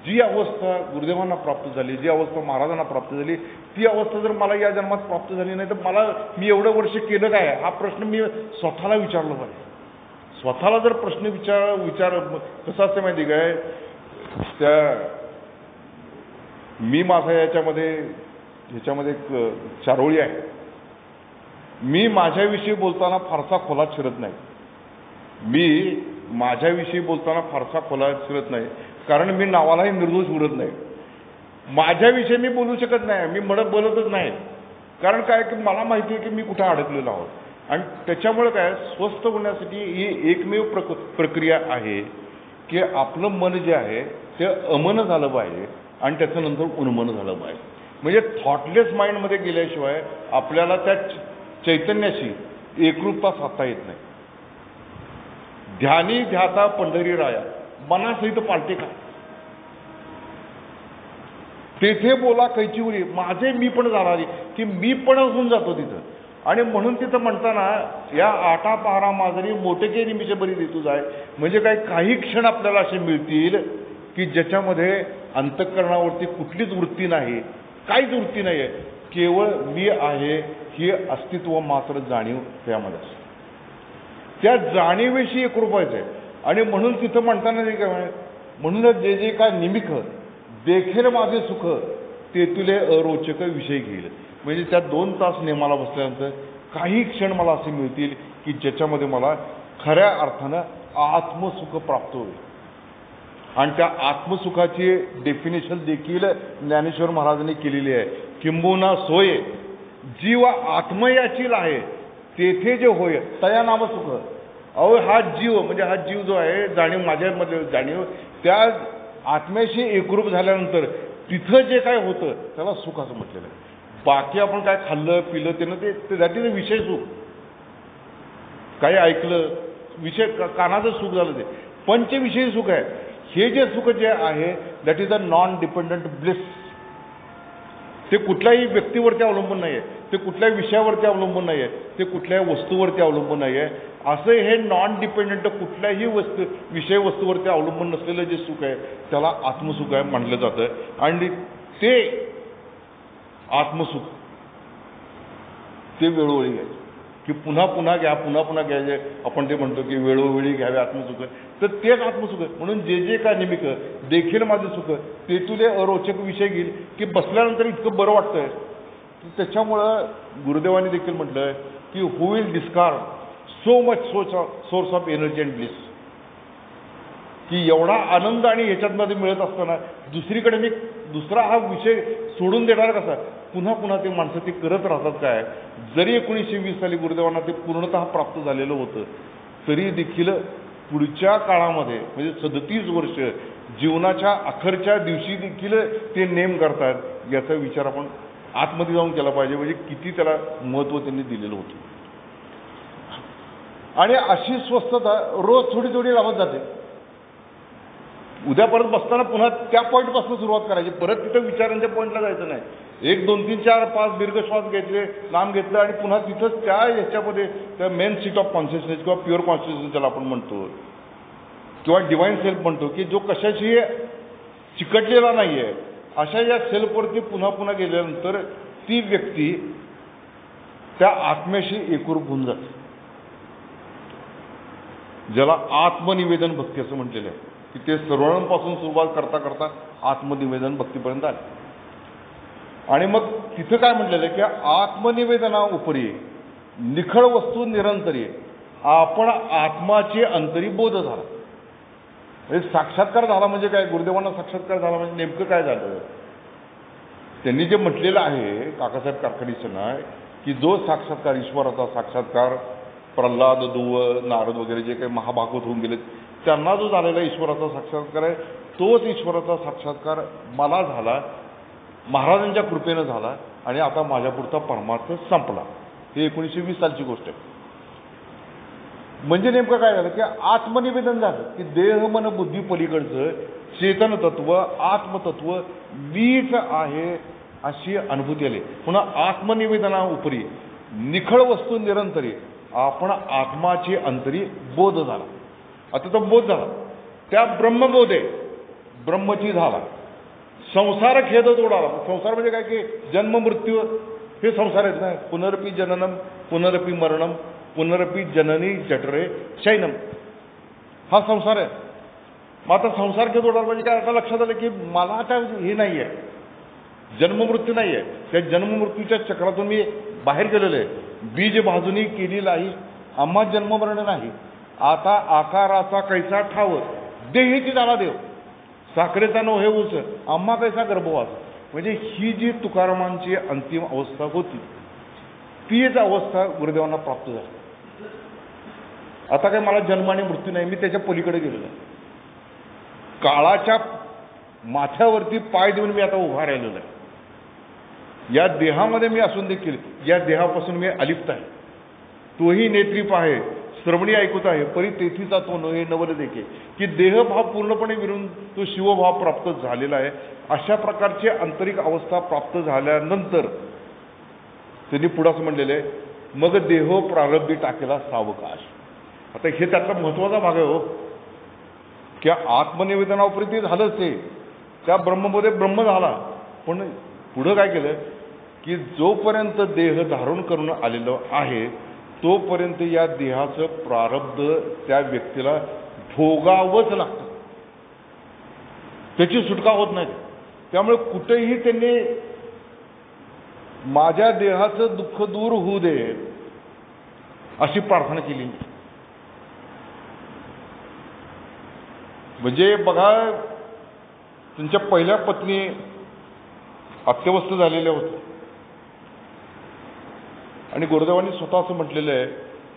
जी अवस्था गुरुदेवांना प्राप्त झाली, जी अवस्था महाराजांना प्राप्त झाली, ती अवस्था जर मला या जन्मात प्राप्त झाली नाही तर मी एवढं वर्ष केलं काय, हा प्रश्न मी स्वतःला विचारला पाहिजे. स्वतःला जर प्रश्न विचार कसं असतं माहिती काय, त्या मी माझा ह्याच्यामध्ये एक चारोळी आहे. मी माझ्याविषयी बोलताना फारसा खोलात शिरत नाही. मी माझ्याविषयी बोलताना फारसा खोलात शिरत नाही, कारण मी नावालाही निर्दोष उरत नाही. माझ्याविषयी मी बोलू शकत नाही, मी बोलतच नाही. कारण काय की मला माहिती आहे की मी कुठं अडकलेलो आहोत. आणि त्याच्यामुळे काय, स्वस्थ होण्यासाठी ही एकमेव प्रक्रिया आहे की आपलं मन जे आहे ते अमन झालं पाहिजे आणि त्याचं नंतर उन्मन झालं पाहिजे. म्हणजे थॉटलेस माइंडमध्ये गेल्याशिवाय आपल्याला त्या चैतन्याशी एकरूपता साधता येत नाही. ध्यानी ध्याता पंढरी राया, मनासहित पालटे काय, तेथे बोला कैची उरी, माझे मी पण जाणारी की मी पण होऊन जातो तिथं. आणि म्हणून तिथं म्हणताना या आटा पहारा माजरी मोठे निमिष बरी देतू जाय, म्हणजे काही क्षण आपल्याला असे मिळतील की ज्याच्यामध्ये अंतःकरणावरती कुठलीच वृत्ती नाही, काहीच वृत्ती नाही आहे, केवळ मी आहे ही अस्तित्व मात्र जाणीव त्यामध्ये असते. त्या जाणीवेशी एकरूपायचं आहे. आणि म्हणून तिथं म्हणताना जे काय म्हणूनच जे काय निमिख देखेल माझे सुख ते तुले अरोचक विषय घेईल, म्हणजे त्या 2 तास नेमाला बसल्यानंतर काही क्षण मला असे मिळतील की ज्याच्यामध्ये मला खऱ्या अर्थानं आत्मसुख प्राप्त होईल. आणि त्या आत्मसुखाची डेफिनेशन देखील ज्ञानेश्वर महाराजांनी केलेली आहे. किंबहुना सोय जीव आत्मयाचील आहे तेथे जे होय तया नाम सुख. अहो हा जीव म्हणजे हा जीव जो आहे जाणीव माझ्यामध्ये जाणीव त्या आत्म्याशी एकरूप झाल्यानंतर तिथं जे काय होतं त्याला सुख असं म्हटलेलं आहे. बाकी आपण काय खाल्लं पिलं त्यानं ते दॅट इज अ विषय सुख, काही ऐकलं विषय कानाचं सुख झालं ते पंचविषयी सुख आहे. हे जे सुख जे आहे that is a non dependent bliss. ते कुठल्याही व्यक्तीवरती अवलंबून नाही आहे, ते कुठल्याही विषयावरती अवलंबून नाही आहे, ते कुठल्याही वस्तूवरती अवलंबून नाही आहे. असं हे नॉन डिपेंडंट कुठल्याही विषय वस्तूवरती अवलंबून नसलेलं जे सुख आहे त्याला आत्मसुख आहे म्हटलं जातं. आणि ते आत्मसुख ते वेळोवेळी घ्यायचं की पुन्हा पुन्हा घ्या, पुन्हा पुन्हा घ्यायचे. आपण ते म्हणतो की वेळोवेळी घ्यावे आत्मसुख, तर तेच आत्मसुख आहे. म्हणून जे काय निमित्त देखील माझं सुख ते तुले अरोचक विषय घेईल की बसल्यानंतर इतकं बरं वाटतंय. त्याच्यामुळं गुरुदेवांनी देखील म्हटलंय की who will discard so much source of energy and bliss, की एवढा आनंद आणि ह्याच्यातमध्ये मिळत असताना दुसरीकडे मी दुसरा हा विषय सोडून देणार कसा. पुन्हा पुन्हा ते माणसं ते करत राहतात. काय जरी 1920 साली गुरुदेवांना ते पूर्णतः प्राप्त झालेलं होतं तरी देखील पुढच्या काळामध्ये म्हणजे 37 वर्ष जीवनाच्या अखेरच्या दिवशी देखील ते नेम करतात. याचा विचार आपण आतमध्ये जाऊन केला पाहिजे, म्हणजे किती त्याला महत्त्व त्यांनी दिलेलं होतं. आणि अशी स्वस्थता रोज थोडी थोडी लावत जाते. उद्या परत बसताना पुन्हा त्या पॉईंटपासून सुरुवात करायची, परत तिथं विचारांच्या पॉईंटला जायचं नाही. 1 2 3 4 5 दीर्घ श्वास घेतले, लांब घेतलं आणि पुन्हा तिथंच त्या ह्याच्यामध्ये त्या मेन सीट ऑफ कॉन्शियसनेस किंवा प्युअर कॉन्शियसनेस ज्याला आपण म्हणतो किंवा डिवाइन सेल्फ म्हणतो की जो कशाशी चिकटलेला नाही आहे, अशा या सेल्फवरती पुन्हा पुन्हा गेल्यानंतर ती व्यक्ती त्या आत्म्याशी एकरूप होऊन जाते, ज्याला आत्मनिवेदन भक्ती असं म्हटलेलं आहे. की ते सर्वांपासून सुरुवात करता करता आत्मनिवेदन भक्तीपर्यंत आले. आणि मग तिथं काय म्हटलेलं आहे की आत्मनिवेदना उपरी निखळ वस्तू निरंतरी आपण आत्माचे अंतरी बोध झाला. म्हणजे साक्षात्कार झाला म्हणजे काय, गुरुदेवांना साक्षात्कार झाला म्हणजे नेमकं काय झालं. त्यांनी जे म्हटलेलं आहे काकासाहेब कारखानीसना की जो साक्षात्कार ईश्वराचा साक्षात्कार प्रल्हाद दुव नारद वगैरे जे काही महाभागवत होऊन गेले त्यांना जो झालेला ईश्वराचा साक्षात्कार आहे तोच ईश्वराचा साक्षात्कार मला झाला, महाराजांच्या कृपेनं झाला आणि आता माझ्यापुरता परमार्थ संपला. हे 1920 सालची गोष्ट आहे. म्हणजे नेमकं काय झालं की आत्मनिवेदन झालं की देह मन बुद्धी पलीकडचं चेतन तत्व आत्मतत्व मीच आहे अशी अनुभूती आली. पुन्हा आत्मनिवेदना उपरी निखळ वस्तू निरंतरी आपण आत्माची अंतरी बोध झाला. आता तो बोध झाला त्या ब्रह्मबोध आहे, ब्रह्मची झाला. संसार खेद तोडाला. संसार म्हणजे काय की जन्म मृत्यू हे संसार आहेत ना. पुनरपी जननम पुनरपी मरणम पुनरपी जननी जठरे शैनम हा संसार आहे. मग आता संसार खेद तोडाला म्हणजे काय, आता लक्षात आलं की मला आता हे नाही आहे, जन्ममृत्यू नाही आहे. त्या जन्ममृत्यूच्या चक्रातून मी बाहेर गेलेलो आहे. बीज भाजूनी केली नाही आम्हा जन्ममरण नाही. आता आकाराचा कैसा ठाव देहीची झाला देव साखरेचा नो हे उच आम्हा कैसा गर्भवास. म्हणजे ही जी तुकारामांची अंतिम अवस्था होती तीच अवस्था गुरुदेवांना प्राप्त झाली. आता काय मला जन्म आणि मृत्यू नाही, मी त्याच्या पलीकडे गेलेलो आहे. काळाच्या माथ्यावरती पाय देऊन मी आता उभा राहिलेलो आहे. या देहामध्ये मी असून देखील या देहापासून मी अलिप्त आहे. तोही नेत्री पाहे श्रवणी ऐकूत आहे परी तेथीचा तो नव्हे नवल देखे, की देहभाव पूर्णपणे विरून तो शिवभाव प्राप्त झालेला आहे. अशा प्रकारची आंतरिक अवस्था प्राप्त झाल्यानंतर त्यांनी पुढं असं म्हणलेलं आहे मग देहो प्रारब्धी टाकेला सावकाश. आता हे त्याचा महत्वाचा भाग आहे हो, की आत्मनिवेदनाउपरी ते झालंच, ते त्या ब्रह्ममध्ये ब्रह्म झाला. पण पुढं काय केलं की जोपर्यंत देह धारण करून आलेलं आहे तोपर्यंत या देहाचं प्रारब्ध त्या व्यक्तीला भोगावंच लागतं, त्याची सुटका होत नाही. त्यामुळे कुठेही त्यांनी माझ्या देहाचं दुःख दूर होऊ दे अशी प्रार्थना केली. म्हणजे बघा, त्यांच्या पहिल्या पत्नी अत्यवस्थ झालेल्या होत्या आणि गुरुदेवांनी स्वतः असं म्हटलेलं आहे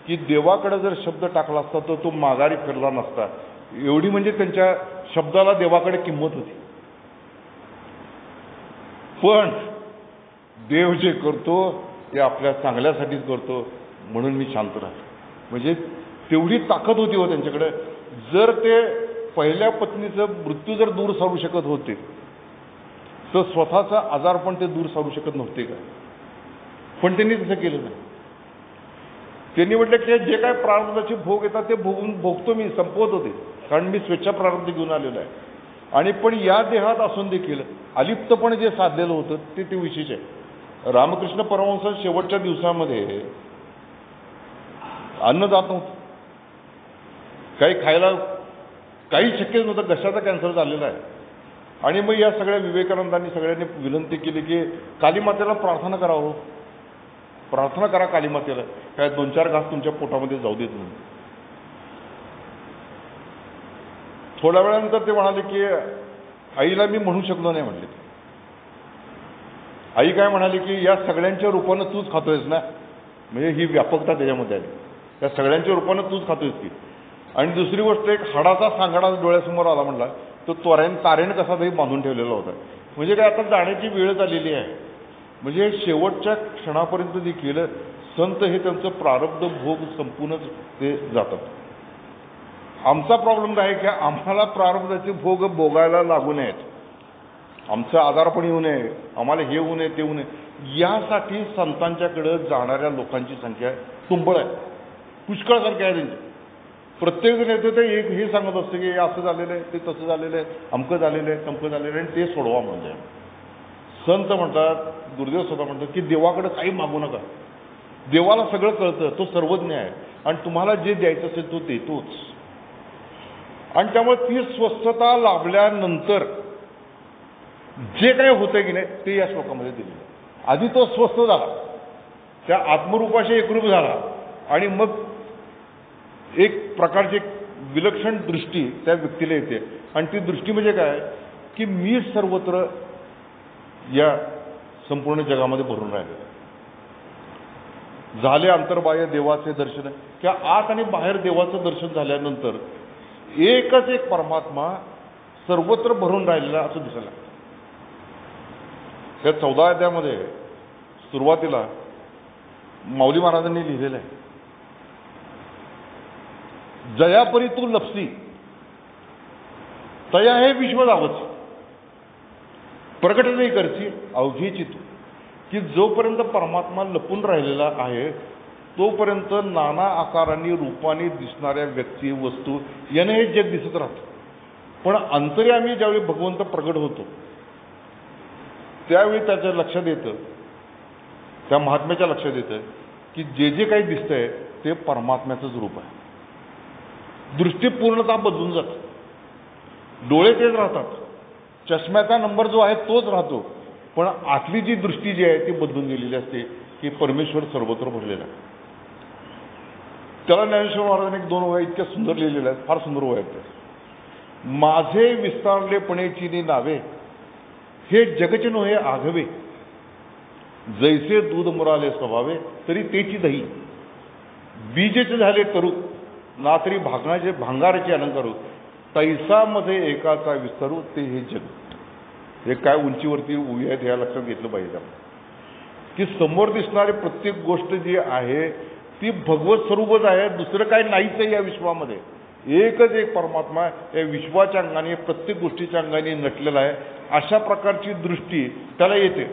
की देवाकडे जर शब्द टाकला असता तर तो माघारी फिरला नसता. एवढी म्हणजे त्यांच्या शब्दाला देवाकडे किंमत होती. पण देव जे करतो ते आपल्या चांगल्यासाठीच करतो, म्हणून मी शांत राहतो. म्हणजे तेवढी ताकद होती हो त्यांच्याकडे. जर ते पहिल्या पत्नीचं मृत्यू जर दूर सारू शकत होते तर स्वतःचा आजार पण ते दूर सारू शकत नव्हते का? पण त्यांनी तसं केलं नाही. त्यांनी म्हटलं की जे काय प्रारब्धाचे भोग येतात ते भोगतो मी, संपवत होते, कारण मी स्वेच्छा प्रारब्ध घेऊन आलेलो आहे. आणि पण या देहात असून देखील अलिप्तपणे जे साधलेलं होतं ते विशेष आहे. रामकृष्ण परमहंस शेवटच्या दिवसामध्ये अन्न जात नव्हतं, काही खायला काही शक्यच नव्हतं, घशाचा कॅन्सर झालेला आहे. आणि मग या सगळ्या विवेकानंदांनी सगळ्यांनी विनंती केली की कालीमातेला प्रार्थना करावं, प्रार्थना करा कालीमातेला, काय 2-4 घास तुमच्या पोटामध्ये जाऊ देत म्हणून. थोड्या वेळानंतर ते म्हणाले की आईला मी म्हणू शकलो नाही म्हणले. आई काय म्हणाली की या सगळ्यांच्या रूपानं तूच खातोयस ना, म्हणजे ही व्यापकता त्याच्यामध्ये आली, या सगळ्यांच्या रूपानं तूच खातोयस की. आणि दुसरी गोष्ट, एक हाडाचा सांगाडा डोळ्यासमोर आला म्हणला, तो तारेन कसा तरी बांधून ठेवलेला होता. म्हणजे काय आता जाण्याची वेळ झालेली आहे. म्हणजे शेवटच्या क्षणापर्यंत देखील संत हे त्यांचं प्रारब्ध भोग संपूनच ते जातात. आमचा प्रॉब्लेम आहे की आम्हाला प्रारब्धाचे भोग भोगायला लागू नयेत, आमचं आजारपण येऊ नये, आम्हाला हे होऊ नये ते होऊ नये, यासाठी संतांच्याकडे जाणाऱ्या लोकांची संख्या तुंबळ आहे, पुष्कळ संख्या आहे त्यांची. प्रत्येक जण येतो ते एक हे सांगत असतं की असं झालेलं आहे, ते तसं झालेलं आहे, अमकं झालेलं आहे, तमकं झालेलं आहे, आणि ते सोडवा. म्हणजे संत म्हणतात, गुरुदेव स्वतः म्हणतात की देवाकडे काही मागू नका, देवाला सगळं कळतं, तो सर्वज्ञ आहे आणि तुम्हाला जे द्यायचं असेल तो देतोच. आणि त्यामुळे ती स्वस्थता लाभल्यानंतर जे काही होतंय की नाही ते या श्लोकामध्ये दिलेलं. आधी तो स्वस्थ झाला, त्या आत्मरूपाशी एकरूप झाला, आणि मग एक प्रकारची विलक्षण दृष्टी त्या व्यक्तीला येते. आणि ती दृष्टी म्हणजे काय की मी सर्वत्र या संपूर्ण जगामध्ये भरून राहिले. झाले अंतर्बाह्य देवाचे दर्शन, किंवा आत आणि बाहेर देवाचं दर्शन झाल्यानंतर एकच एक परमात्मा सर्वत्र भरून राहिलेला असं दिसायला लागतं. त्या 14 अध्यायामध्ये सुरुवातीला माऊली महाराजांनी लिहिलेलं आहे, जयापरी तू लपसी तया हे विश्व जावच, प्रकट नाही करची अवघीची तू. की जोपर्यंत परमात्मा लपून राहिलेला आहे तोपर्यंत नाना आकारांनी रूपाने दिसणाऱ्या व्यक्ती वस्तू याने हे जग दिसत राहतं. पण अंतर्यामी ज्यावेळी भगवंत प्रगट होतो त्यावेळी त्याच्या लक्षात येतं, त्या महात्म्याच्या लक्षात येतं की जे जे काही दिसतंय ते परमात्म्याचंच रूप आहे. दृष्टी पूर्णतः बदलून जाते, डोळे तेच राहतात, चष्म्याचा नंबर जो आहे तोच राहतो, पण आतली जी दृष्टी जी आहे ती बदलून गेलेली असते की परमेश्वर सर्वत्र भरलेला आहे. त्याला ज्ञानेश्वर महाराजांनी 1-2 ओव्या इतक्या सुंदर लिहिलेल्या आहेत, फार सुंदर ओव्या आहेत. माझे विस्तारलेपणेची नावे हे जगचे नोहे आघवे, जैसे दूध मुराले स्वभावे तरी तेची दही, बीजेचे झाले करू ना तरी भांगाराचे अलंकारू, तैसा मध्ये एकाचा विस्तारू ते हे जग. हे काय उंचीवरती उभी आहेत ह्या लक्षात घेतलं पाहिजे की समोर दिसणारी प्रत्येक गोष्ट जी आहे ती भगवत स्वरूपच आहे, दुसरं काही नाहीच आहे या विश्वामध्ये. एकच एक परमात्मा या विश्वाच्या अंगाने प्रत्येक गोष्टीच्या अंगाने नटलेला आहे. अशा प्रकारची दृष्टी त्याला येते.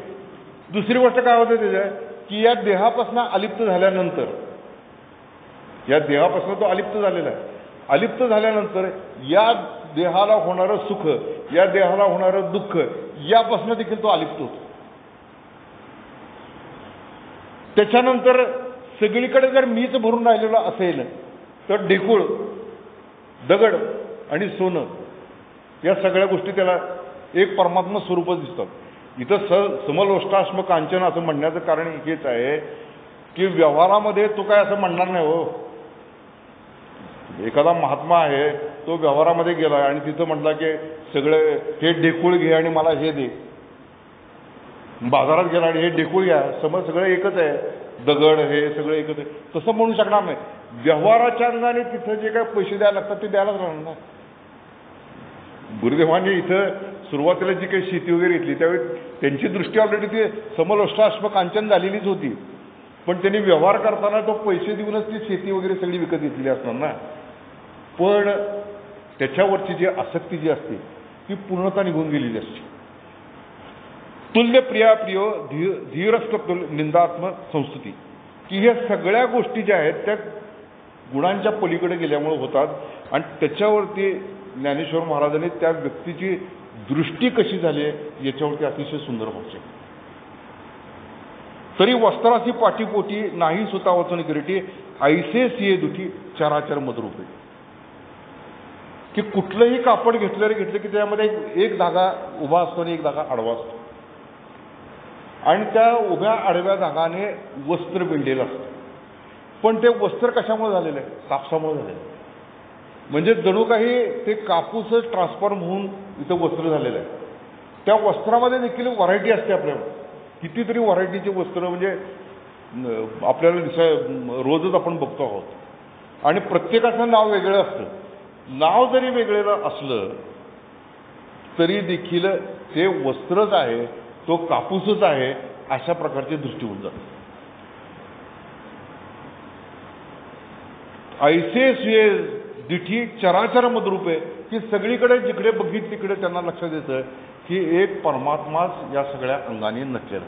दुसरी गोष्ट काय होते त्याच्या की या देहापासून अलिप्त झाल्यानंतर, या देहापासून तो अलिप्त झालेला आहे, अलिप्त झाल्यानंतर या देहाला होणारं सुख, या देहाला होणारं दुःख यापासून देखील तो अलिप्त होतो. त्याच्यानंतर सगळीकडे जर मीच भरून राहिलेलं असेल तर ढेकूळ, दगड आणि सोनं या सगळ्या गोष्टी त्याला एक परमात्मा स्वरूपच दिसतात. इथं समलोष्टाश्म कांचन असं म्हणण्याचं कारण हेच आहे की व्यवहारामध्ये तो काय असं म्हणणार नाही. हो, एखादा महात्मा आहे, तो व्यवहारामध्ये गेला आणि तिथं म्हटला की सगळे हे ढेकूळ घे आणि मला हे दे. बाजारात गेला आणि हे ढेकूळ घ्या, समज सगळं एकच आहे, दगड हे सगळं एकच आहे, तसं म्हणू शकणार नाही. व्यवहाराच्या अंगाने तिथं जे काय पैसे द्यायला लागतात ते द्यायलाच राहणार ना. गुरुदेवांनी इथं सुरुवातीला जी काही शेती वगैरे घेतली त्यावेळी त्यांची दृष्टी ऑलरेडी ती समलोष्टाश्म कांचन झालेलीच होती, पण त्यांनी व्यवहार करताना तो पैसे देऊनच ती शेती वगैरे सगळी विकत घेतलेली असणार ना. पण त्याच्यावरची जी आसक्ती जी असते ती पूर्णता निघून गेलेली असते. तुल्य प्रिया प्रियो धीरस्थ निंदात्मक संस्कृती, की ह्या सगळ्या गोष्टी ज्या आहेत त्या गुणांच्या पलीकडे गेल्यामुळे होतात. आणि त्याच्यावरती ज्ञानेश्वर महाराजांनी त्या व्यक्तीची दृष्टी कशी झाली आहे याच्यावरती अतिशय सुंदर भाष्य. तरी वस्त्राची पाठीपोटी नाही सुता वचन किरीटी, ऐसे सिये दुखी चराचर मदरूपे, की कुठलंही कापड घेतलं की त्यामध्ये एक धागा उभा असतो आणि एक धागा आडवा असतो, आणि त्या उभ्या आडव्या धागाने वस्त्र विणलेलं असतं. पण ते वस्त्र कशामुळे झालेलं आहे? कापसामुळे झालेलं आहे. म्हणजे जणू काही ते कापूसच ट्रान्सफॉर्म होऊन इथं वस्त्र झालेलं आहे. त्या वस्त्रामध्ये देखील व्हरायटी असते आपल्याला, कितीतरी व्हरायटीचे वस्त्र म्हणजे आपल्याला रोजच आपण बघतो आहोत. आणि प्रत्येकाचं नाव वेगळं असतं. नाव जरी वेगळं असलं तरी देखील ते वस्त्रच आहे, तो कापूसच आहे, अशा प्रकारची दृष्टी होऊन जाते. ऐसे स्वे दिठी चराचर मदरूपे, की सगळीकडे जिकडे बघित तिकडे त्यांना लक्षात येतं की एक परमात्माच या सगळ्या अंगाने नटलेला.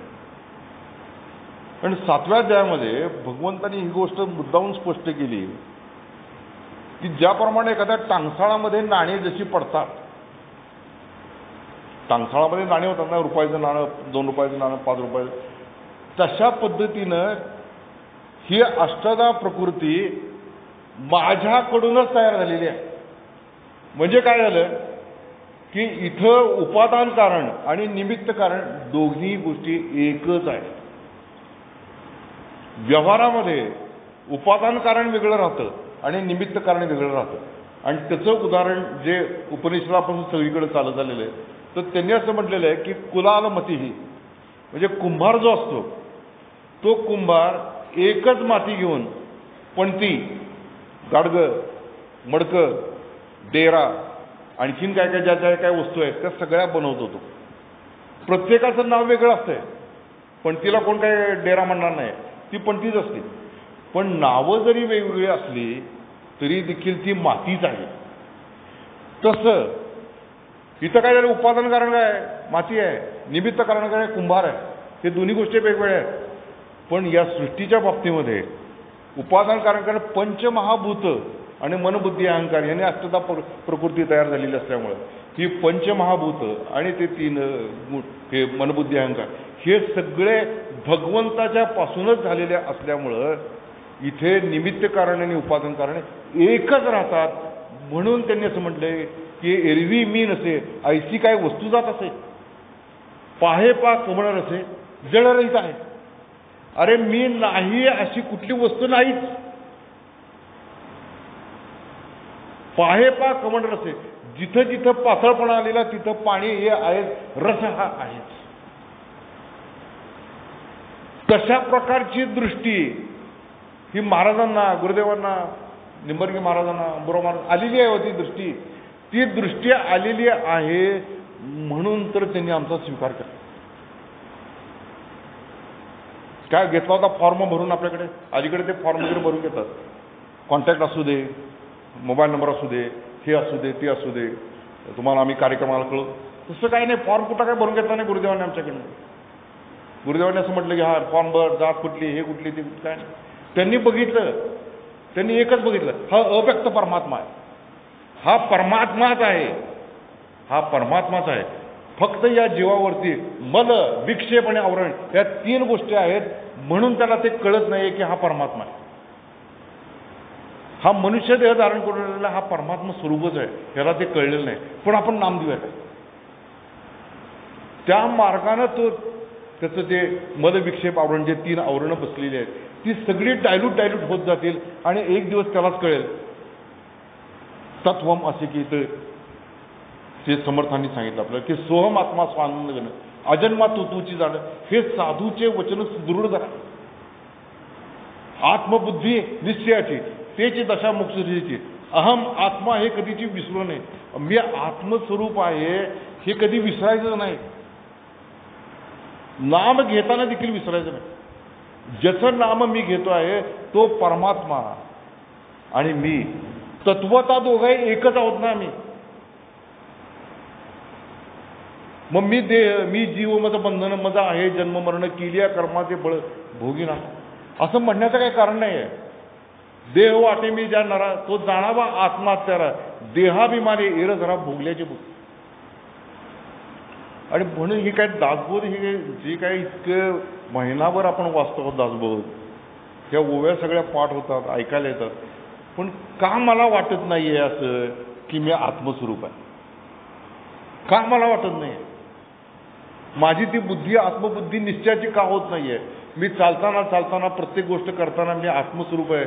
पण 7व्या अध्यायामध्ये भगवंतांनी ही गोष्ट मुद्दाहून स्पष्ट केली की ज्याप्रमाणे एखाद्या टांगसाळामध्ये नाणी जशी पडतात, टांगसाळामध्ये नाणी होतात ना, रुपयाचं नाणं, 2 रुपयाचं नाणं, 5 रुपयाचं, तशा पद्धतीनं ही अष्टधा प्रकृती माझ्याकडूनच तयार झालेली आहे. म्हणजे काय झालं की इथं उपादान कारण आणि निमित्त कारण दोन्ही गोष्टी एकच आहे. व्यवहारामध्ये उपादान कारण वेगळं राहतं आणि निमित्त कारण वेगळं राहतं. आणि त्याचं उदाहरण जे उपनिषदापासून सगळीकडे चालत आलेलं आहे, तर त्यांनी असं म्हटलेलं आहे की कुलाल मतीही, म्हणजे कुंभार जो असतो तो कुंभार एकच माती घेऊन पणती, गाडगं, मडकं, डेरा, आणखीन काय काय ज्या ज्या काय वस्तू आहेत त्या सगळ्या बनवत होतो. प्रत्येकाचं नाव वेगळं असतंय, पण तिला कोण काय डेरा म्हणणार नाही, ती पणतीच असते. पण नावं जरी वेगवेगळी असली तरी देखील ती मातीच आहे. तसं इथं काय झालं, उपादान कारण काय माती आहे, निमित्त कारण काय कुंभार आहे. हे दोन्ही गोष्टी वेगवेगळ्या आहेत. पण या सृष्टीच्या बाबतीमध्ये उपादान कारण पंचमहाभूत आणि मनबुद्धी अहंकार यांनी अष्टधा प्रकृती तयार झालेली असल्यामुळं ही पंचमहाभूत आणि ते 3 हे मनबुद्धी अहंकार हे सगळे भगवंताच्या पासूनच झालेले असल्यामुळं इथे निमित्त कारण आणि उपादान कारण एकच राहतात. म्हणून त्यांनी असं म्हटलंय की एरवी मी नसे ऐसी काय वस्तू जात असे, पाहे पा कमळ रसे जळरहित आहे. अरे मी नाही अशी कुठली वस्तू नाहीच. पाहे पा कमळ रसे, जिथं जिथं पातळपणा आलेला तिथं पाणी हे आहे, रस हा आहेच. तशा प्रकारची दृष्टी ही महाराजांना, गुरुदेवांना, निंबर्गी महाराजांना, अंबुराव महाराज आलेली आहे होती दृष्टी. ती दृष्टी आलेली आहे म्हणून तर त्यांनी आमचा स्वीकार केला. काय घेतला होता फॉर्म भरून आपल्याकडे, अलीकडे ते फॉर्म वगैरे भरून घेतात, कॉन्टॅक्ट असू दे, मोबाईल नंबर असू दे, हे असू दे, ते असू दे, तुम्हाला आम्ही कार्यक्रमाला कळू. तसं काही नाही, फॉर्म कुठं काय भरून घेतला नाही गुरुदेवांनी आमच्याकडनं. गुरुदेवांनी असं म्हटलं की हा फॉर्मवर जात कुठली हे कुठली ती काय नाही. त्यांनी बघितलं, त्यांनी एकच बघितलं, हा अव्यक्त परमात्मा आहे, हा परमात्माच आहे, हा परमात्माच आहे. फक्त या जीवावरती मल, विक्षेप आणि आवरण या 3 गोष्टी आहेत, म्हणून त्याला ते कळत नाही की हा परमात्मा आहे. हा मनुष्य देह धारण करून हा परमात्मा स्वरूपच आहे, ह्याला ते कळलेलं नाही. पण आपण नाम देऊया काय, त्या मार्गानं तो त्याचं ते मल, विक्षेप, आवरण जे 3 आवरणं बसलेली आहेत ती सगळी डायल्यूट होत जातील आणि एक दिवस त्यालाच कळेल. तत्वम असे की ते समर्थांनी सांगितलं आपल्याला की सोहम आत्मा स्वानंद गण अजन्मा तुची जाण, हे साधूचे वचन सुदृढ करा. आत्मबुद्धी निश्चयाची, तेची दशा मोक्षची. अहम आत्मा हे कधीची विसरू नये, मी आत्मस्वरूप आहे हे कधी विसरायचं नाही. नाम घेताना देखील विसरायचं नाही. ज्याचं नाम मी घेतो आहे तो परमात्मा आणि मी तत्वता दोघंही एकच आहोत ना. मग मी देह, मी जीव, माझं बंधन माझं आहे, जन्म मरण केली या कर्माचे बळ भोगी ना, असं म्हणण्याचं काही कारण नाही आहे. देह वाटे मी ज्या नरा, तो जाणावा आत्महत्यारा, देहाभिमाने एरज जरा भोगल्याचे भोग. आणि म्हणून ही काय दासबोध, ही जी काय इतकं महिनाभर आपण वाचतो दासबोध, ह्या ओव्या सगळ्या पाठ होतात, ऐकायला येतात, पण का मला वाटत नाहीये असं की मी आत्मस्वरूप आहे? का मला वाटत नाही? माझी ती बुद्धी, आत्मबुद्धी निश्चयाची का होत नाहीये? मी चालताना प्रत्येक गोष्ट करताना मी आत्मस्वरूप आहे,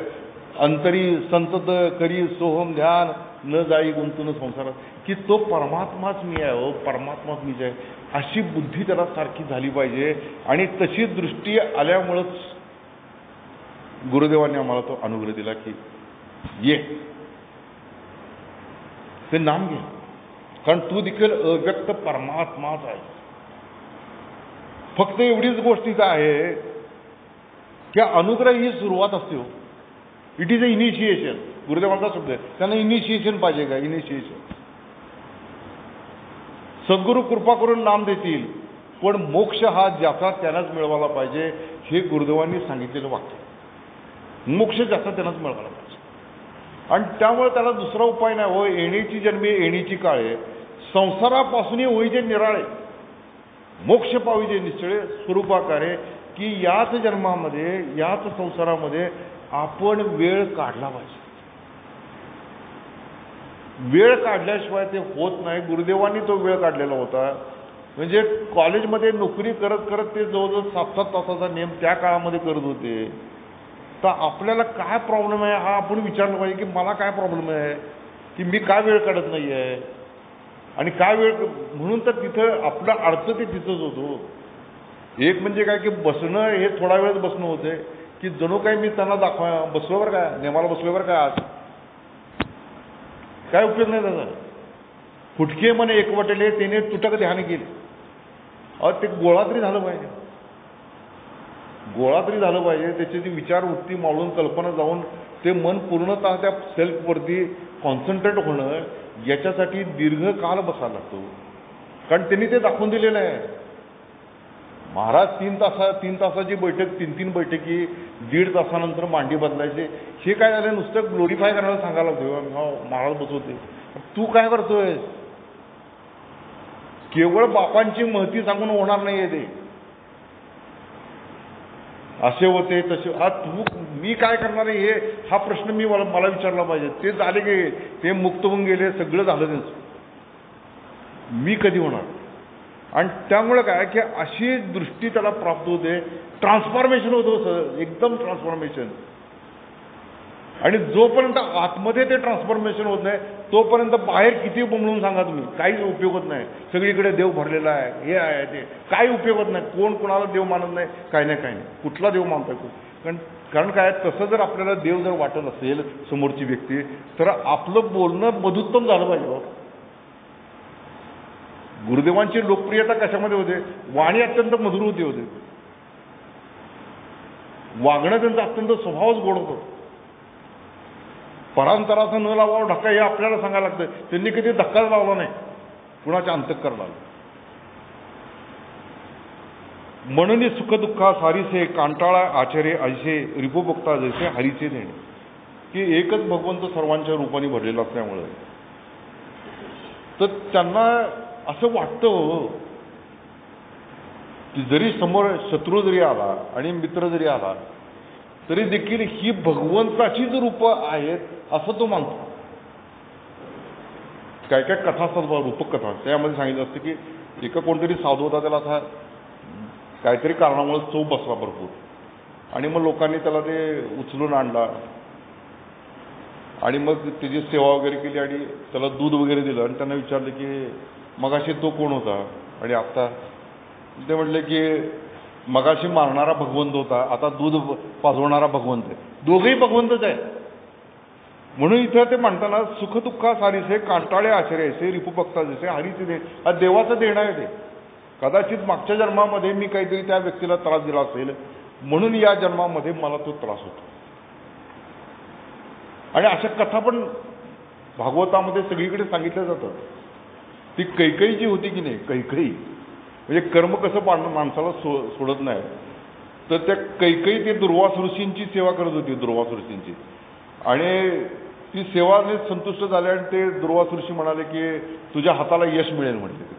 अंतरी संतत करी सोहम ध्यान, न जाई गुंतून संसारात, की तो परमात्माच मी आहे, हो परमात्माच मीच आहे, अशी बुद्धी त्याला सारखी झाली पाहिजे. आणि तशी दृष्टी आल्यामुळंच गुरुदेवांनी आम्हाला तो अनुग्रह दिला की ये ते नाम घे, कारण तू देखील अव्यक्त परमात्माच आहे. फक्त एवढीच गोष्टीच आहे की अनुग्रह ही सुरुवात असते. It is a initiation. गुरुदेवांचा शब्द आहे, त्यांना इनिशिएशन पाहिजे का? इनिशिएशन. सद्गुरू कृपा करून नाम देतील, पण मोक्ष हा ज्याचा त्यालाच मिळवायला पाहिजे, हे गुरुदेवांनी सांगितलेलं वाक्य. मोक्ष ज्याचा त्यालाच मिळवायला पाहिजे. आणि त्यामुळे त्याला दुसरा उपाय नाही. हो येणीची जन्मी येणीची काळे, संसारापासूनही होईचे निराळे, मोक्ष पाविजे निश्चळे स्वरूपाकारे, की याच जन्मामध्ये याच संसारामध्ये आपण वेळ काढला पाहिजे. वेळ काढल्याशिवाय ते होत नाही. गुरुदेवांनी तो वेळ काढलेला होता. म्हणजे कॉलेजमध्ये नोकरी करत करत ते जवळजवळ 7-7 तासाचा नियम त्या काळामध्ये करत होते. तर आपल्याला काय प्रॉब्लेम आहे हा आपण विचारलं पाहिजे की मला काय प्रॉब्लेम आहे, की मी काय वेळ काढत नाही आहे आणि काय वेळ. म्हणून तर तिथं आपलं अडचण ते तिथंच होतो. एक म्हणजे काय की बसणं हे थोडा वेळच बसणं होते, की जणू काही मी त्यांना बसल्यावर काय नेमाला बसल्यावर काय आज काय उपयोग नाही त्याचा. फुटके म्हणे एकवटले त्याने तुटक ध्यान केले. ते गोळा तरी झालं पाहिजे, गोळा तरी झालं पाहिजे. त्याची विचार वृत्ती मावळून कल्पना जाऊन ते मन पूर्णतः त्या सेल्फवरती कॉन्सन्ट्रेट होणं, याच्यासाठी दीर्घकाळ बसायला लागतो. कारण त्यांनी ते दाखवून दिलेलं आहे. महाराज 3 तासाची बैठक, 3 बैठकी 1.5 तासानंतर मांडी बदलायचे. हे काय झालं, नुसतं ग्लोरिफाय करायला सांगायला लागतो. महाराज बसवते, तू काय करतोय? केवळ बापांची महती सांगून होणार नाहीये ते. असे होते तसे. तू मी काय करणार आहे हे हा प्रश्न मला विचारला पाहिजे. ते झाले गे, ते मुक्त होऊन गेले, सगळं झालं त्यांचं. मी कधी होणार? आणि त्यामुळे काय की अशी दृष्टी त्याला प्राप्त होते. ट्रान्सफॉर्मेशन होतं, एकदम ट्रान्सफॉर्मेशन. आणि जोपर्यंत आतमध्ये ते ट्रान्सफॉर्मेशन होत नाही तोपर्यंत बाहेर किती बोंबलून सांगा तुम्ही, काहीच उपयोग होत नाही. सगळीकडे देव भरलेला आहे, हे आहे ते, काही उपयोग होत नाही. कोण कोणाला देव मानत नाही, काही नाही. कुठला देव मानताय? कारण काय, तसं जर आपल्याला देव जर वाटत असेल समोरची व्यक्ती, तर आपलं बोलणं मधुत्तम झालं पाहिजे. गुरुदेवांची लोकप्रियता कशामध्ये होते? वाणी अत्यंत मधुर होते. वागणं त्यांचा अत्यंत स्वभावच गोड होतो. परांतराचा न लावावा धक्का हे आपल्याला सांगायला लागतं. त्यांनी कधी धक्काच लावला नाही कुणाच्या अंतःकरणाला. म्हणून सुखदुःखा सारीसे कांटाळा आचरे ऐसे रिपुभक्ता जैसे हरीचे देणे, की एकच भगवंत सर्वांच्या रूपाने भरलेला असल्यामुळे तर त्यांना असं वाटतं की जरी समोर शत्रू जरी आला आणि मित्र जरी आला तरी देखील ही भगवंताचीच रूपं आहेत असं तो मानतो. काय काय कथा असतात बघा, रूपक कथा, त्यामध्ये सांगितलं असतं की एका कोणतरी साधू होता, त्याला असा काहीतरी कारणामुळे चोप बसला भरपूर आणि मग लोकांनी त्याला ते उचलून आणला आणि मग त्याची सेवा वगैरे केली आणि त्याला दूध वगैरे दिलं आणि त्यांना विचारलं की मगाशी तो कोण होता आणि आत्ता? ते म्हटले की मगाशी मारणारा भगवंत होता, आता दूध पाजवणारा भगवंत आहे. दोघेही भगवंतच आहे. म्हणून इथं ते म्हणताना सुखदुःखा सारीसे कांटाळे आश्रय असे रिपुभक्ता जसे हरीचे दे, हा देवाचं देणं आहे ते. कदाचित मागच्या जन्मामध्ये मी काहीतरी त्या व्यक्तीला त्रास दिला असेल म्हणून या जन्मामध्ये मला तो त्रास होतो. आणि अशा कथा पण भागवतामध्ये सगळीकडे सांगितल्या जातात. ती कैकई जी होती की नाही, कैकई म्हणजे कर्म कसं माणसाला सोडत नाही, तर त्या कैकई ते दुर्वास ऋषींची सेवा करत होती, दुर्वास ऋषींची. आणि ती सेवाने संतुष्ट झाले आणि ते दुर्वास ऋषी म्हणाले की तुझ्या हाताला यश मिळेल म्हटले.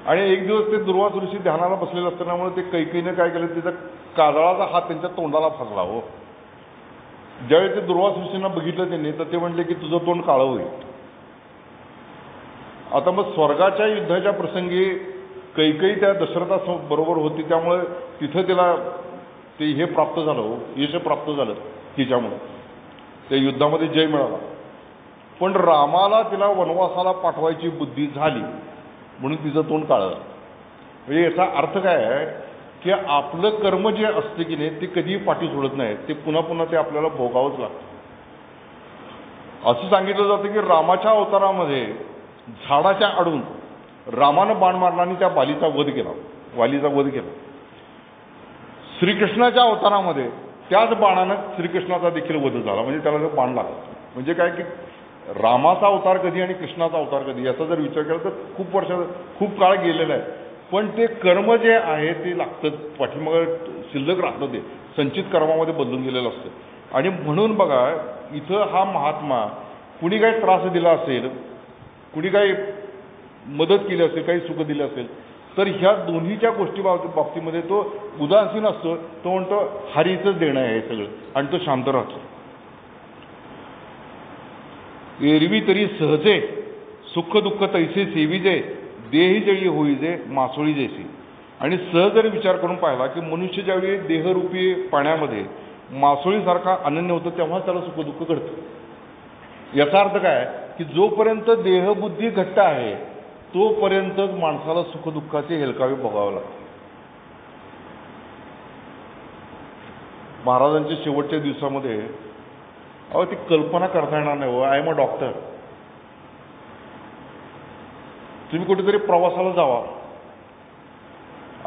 आणि एक दिवस ते दुर्वास ऋषी ध्यानाला बसलेले असतानामुळे ते कैकईने काय केलं, तिचा काजळाचा हात त्यांच्या तोंडाला फसला. हो, ज्यावेळी ते दुर्वास ऋषींना बघितलं त्यांनी तर ते म्हणले की तुझं तोंड काळं होईल. आता मग स्वर्गाच्या युद्धाच्या प्रसंगी कैकई त्या दशरथा बरोबर होती, त्यामुळे तिथं तिला ते हे प्राप्त झालं, यश प्राप्त झालं तिच्यामुळे, त्या युद्धामध्ये जय मिळाला. पण रामाला तिला वनवासाला पाठवायची बुद्धी झाली म्हणून तिचं तोंड काळं. म्हणजे याचा अर्थ काय आहे की आपलं कर्म जे असते की नाही ते कधीही पाठी सोडत नाही, ते पुन्हा पुन्हा ते आपल्याला भोगावंच लागतं. असं सांगितलं जातं की रामाच्या अवतारामध्ये झाडाच्या आडून रामानं बाण मारला आणि त्या वालीचा वध केला. श्रीकृष्णाच्या अवतारामध्ये त्याच बाणानं श्रीकृष्णाचा देखील वध झाला, म्हणजे त्याला जो बाण लागला. म्हणजे काय की रामाचा अवतार कधी आणि कृष्णाचा अवतार कधी याचा जर विचार केला तर खूप काळ गेलेला आहे. पण ते कर्म जे आहे ते लागतं, पाठीमागं शिल्लक राहतं, ते संचित कर्मामध्ये बदलून गेलेलं असतं. आणि म्हणून बघा इथं हा महात्मा कुणी काही त्रास दिला असेल, कुणी काही मदत केली असेल, काही सुख दिलं असेल, तर ह्या दोन्हीच्या गोष्टी बाबतीमध्ये तो उदासीन असतो. तो म्हणतो हरीचंच देणं आहे सगळं आणि तो शांत राहतो. एरवी तरी सहजे सुख दुःख तैसे सेविजे देही जळी होईजे मासोळी जैसी. आणि सहज जर विचार करून पाहिला की मनुष्य ज्यावेळी देहरूपी पाण्यामध्ये मासोळीसारखा अनन्य होतं तेव्हाच त्याला सुख दुःख घडतं. याचा अर्थ काय की जोपर्यंत देहबुद्धी घट्ट आहे तोपर्यंतच माणसाला सुखदुःखाचे हेलकावे भोगावे लागतात. महाराजांच्या शेवटच्या दिवसामध्ये अहो ती कल्पना करता येणार नाही. हो, आय एम अ डॉक्टर. तुम्ही कुठेतरी प्रवासाला जावा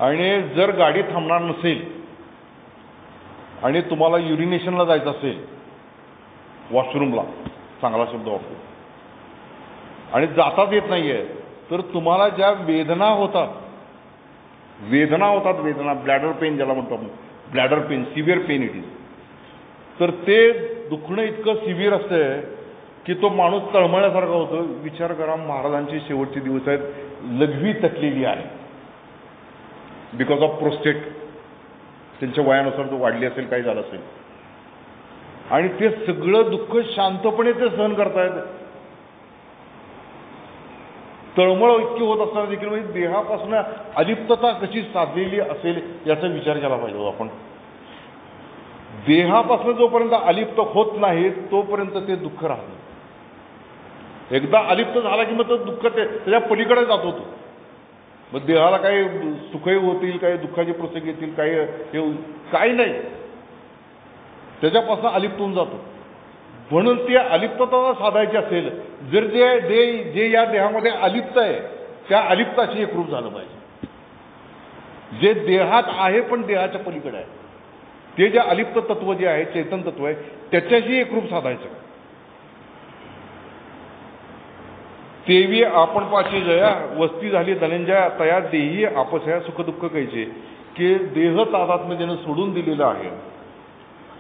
आणि जर गाडी थांबणार नसेल आणि तुम्हाला युरिनेशनला जायचं असेल, वॉशरूमला चांगला शब्द वापरू, आणि जाताच येत नाहीये, तर तुम्हाला ज्या वेदना होतात, ब्लॅडर पेन ज्याला म्हणतो आपण, bladder pain, severe pain it is, तर ते दुखणं इतकं सिव्हिअर असतं की तो माणूस तळमळल्यासारखा होतो. विचार करा, महाराजांचे शेवटचे दिवस आहेत, लघवी तटलेली आहे बिकॉज ऑफ प्रोस्टेट, त्यांच्या वयानुसार तो वाढली असेल, काही झालं असेल, आणि ते सगळं दुःख शांतपणे ते सहन करतायत. तळमळ इतकी होत असताना देखील म्हणजे देहापासून अलिप्तता कशी साधलेली असेल याचा विचार केला पाहिजे आपण. देहापासून जोपर्यंत अलिप्त होत नाही तोपर्यंत ते दुःख राहतं. एकदा अलिप्त झाला की मग तो दुःख त्याच्या पलीकडे जातो. तो मग देहाला काही सुखही होतील, काही दुःखाचे प्रसंग येतील, काही नाही, त्याच्यापासून अलिप्त होऊन जातो. म्हणून ती अलिप्तता साधायची असेल, जर जे या देहामध्ये अलिप्त आहे त्या अलिप्ताशी एकरूप झालं पाहिजे. जे देहात आहे पण देहाच्या पलीकडे आहे, ते जे अलिप्त तत्व जे आहे, चेतन तत्व आहे, त्याच्याशी एकरूप साधायचं. तेवी आपण पाची जया वस्ती झाली धनंजया तया देही आपसया सुखदुःख कैचे, की देह तादात्म्यतेनं सोडून दिलेलं आहे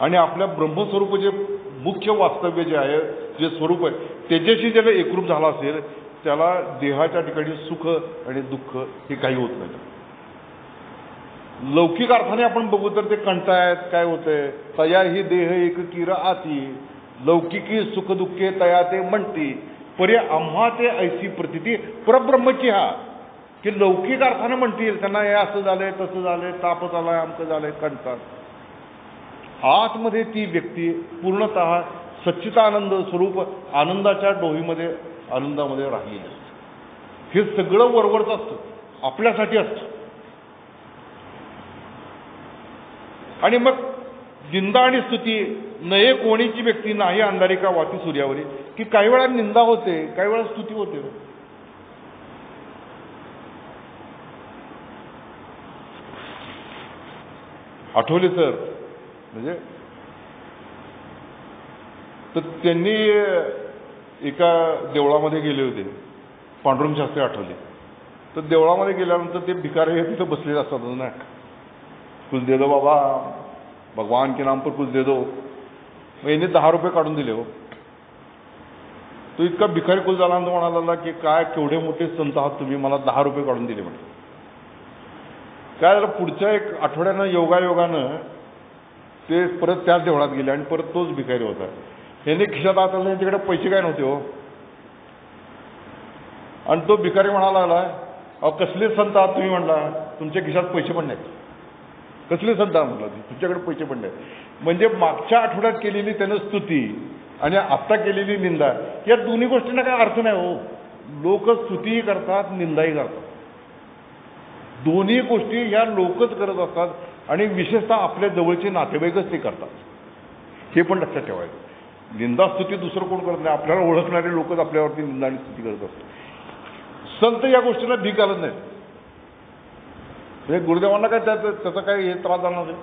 आणि आपल्या ब्रह्मस्वरूप जे मुख्य वास्तव्य जे आहे, जे स्वरूप आहे, त्याच्याशी ज्याला एकरूप झाला असेल त्याला देहाच्या ठिकाणी सुख आणि दुःख हे काही होत नाही. लौकिक अर्थाने आपण बघू तर ते कंटाळ्यात काय होतंय, तया ही देह एक किर आती लौकिकी सुख दुःखे तया ते म्हणती परी आम्हा ते ऐसी प्रतिती परब्रह्मची हा, की लौकिक अर्थाने म्हणतील त्यांना हे असं झालंय तसं झालंय ताप झालाय अमकं झालंय कंटाळ. आतमध्ये ती व्यक्ती पूर्णतः सच्चिदानंद स्वरूप आनंदाच्या डोहीमध्ये आनंदामध्ये राहिलेली असते. हे सगळं वरवरच असतं, आपल्यासाठी असतं. आणि मग निंदा आणि स्तुती नये कोणीची व्यक्ती नाही अंधारी का वाती सूर्यावरी, की काही वेळा निंदा होते काही वेळा स्तुती होते. आठवले तर म्हणजे तर त्यांनी एका देवळामध्ये गेले होते, पांडुरंग शास्त्री आठवले. तर देवळामध्ये गेल्यानंतर ते भिकारी हे तिथं बसलेले असतात ना, कुछ दे दो बाबा भगवान के नाम पर कुछ दे दो. मग यांनी 10 रुपये काढून दिले. हो तो इतका भिकारी कुल झाला तो म्हणाला की काय केवढे मोठे संत आहात तुम्ही, मला 10 रुपये काढून दिले म्हणे. काय झालं, पुढच्या एक आठवड्यानं योगायोगानं ते परत त्याच देवळात गेले आणि परत तोच भिकारी होता. यांनी खिशात हात घालून त्यांच्याकडे पैसे काय नव्हते. हो आणि तो भिकारी म्हणायला लागला, अहो कसले संत आहात तुम्ही, म्हणला तुमच्या खिशात पैसे पण नाहीत. कसले संत आहात म्हटलं, तुमच्याकडे पैसे पण नाहीत. म्हणजे मागच्या आठवड्यात केलेली त्यानं स्तुती आणि आत्ता केलेली निंदा, या दोन्ही गोष्टींना काय अर्थ नाही. हो लोक स्तुतीही करतात निंदाही करतात, दोन्ही गोष्टी ह्या लोकच करत असतात आणि विशेषतः आपल्या जवळचे नातेवाईकच ते करतात. हे पण लक्षात ठेवायचं. निंदा स्तुती दुसरं कोण करत नाही, आपल्याला ओळखणारे लोकच आपल्यावरती निंदा आणि स्तुती करत असतात. संत या गोष्टीला भीक घालत नाहीत. म्हणजे गुरुदेवांना काय त्याचा काय हे त्रास झाला नाही.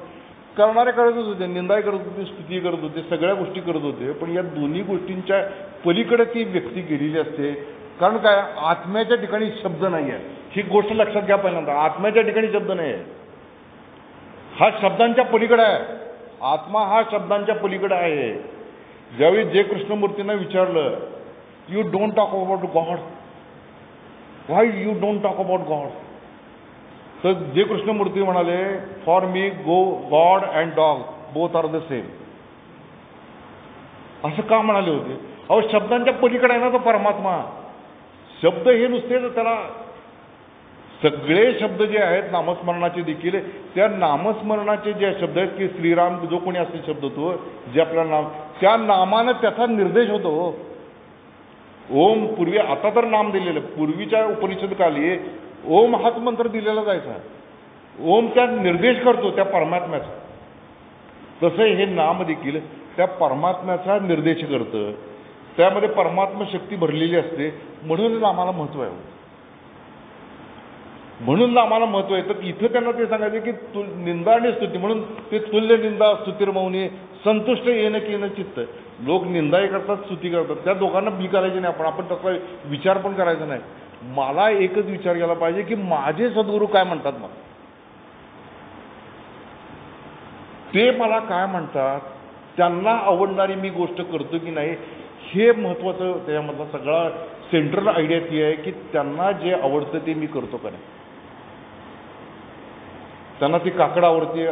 करणारे करतच होते, निंदाही करत होते स्तुती करत होते, सगळ्या गोष्टी करत होते. पण या दोन्ही गोष्टींच्या पलीकडे ती व्यक्ती गेलेली असते. कारण काय, आत्म्याच्या ठिकाणी शब्द नाही आहे. ही गोष्ट लक्षात घ्या पहिल्यांदा, आत्म्याच्या ठिकाणी शब्द नाही आहे. हा शब्दांच्या पलीकडे आहे. आत्मा हा शब्दांच्या पलीकडे आहे. ज्यावेळी जे कृष्णमूर्तींना विचारलं, you don't talk about God, why you don't talk about God, तर जे कृष्णमूर्ती म्हणाले, for me God and dog both are the same. असं का म्हणाले होते? अहो शब्दांच्या पलीकडे आहे ना तो परमात्मा. शब्द हे नुसते त्याला, सगळे शब्द जे आहेत नामस्मरणाचे देखील, त्या नामस्मरणाचे जे शब्द आहेत की श्रीराम जो कोणी असे शब्द होतो जे आपल्या नाम, त्या नामानं त्याचा निर्देश होतो. ओम पूर्वी, आता तर नाम दिलेलं, पूर्वीच्या उपनिषद काली ओम हाच मंत्र दिलेला जायचा. ओम त्या निर्देश करतो त्या परमात्म्याचा. तसं हे नाम देखील त्या परमात्म्याचा निर्देश करतं. त्यामध्ये परमात्मा शक्ती भरलेली असते. म्हणून नामाला महत्व आहे. म्हणून नामाला महत्व आहे. तर इथं त्यांना ते सांगायचे की निंदा आणि स्तुती, म्हणून ते तुल्य निंदा स्तुतिर्मौनी संतुष्ट येणं केलं चित्त. लोक निंदाही करतात स्तुती करतात, त्या दोघांना बी करायची नाही. आपण त्याचा विचार पण करायचा नाही. मला एकच विचार केला पाहिजे की माझे सद्गुरू काय म्हणतात, मला ते मला काय म्हणतात, त्यांना आवडणारी मी गोष्ट करतो की नाही, हे महत्वाचं. त्याच्यामधला सगळा सेंट्रल आयडिया ती आहे की त्यांना जे आवडतं ते मी करतो का नाही. त्यांना ती काकड आवडते,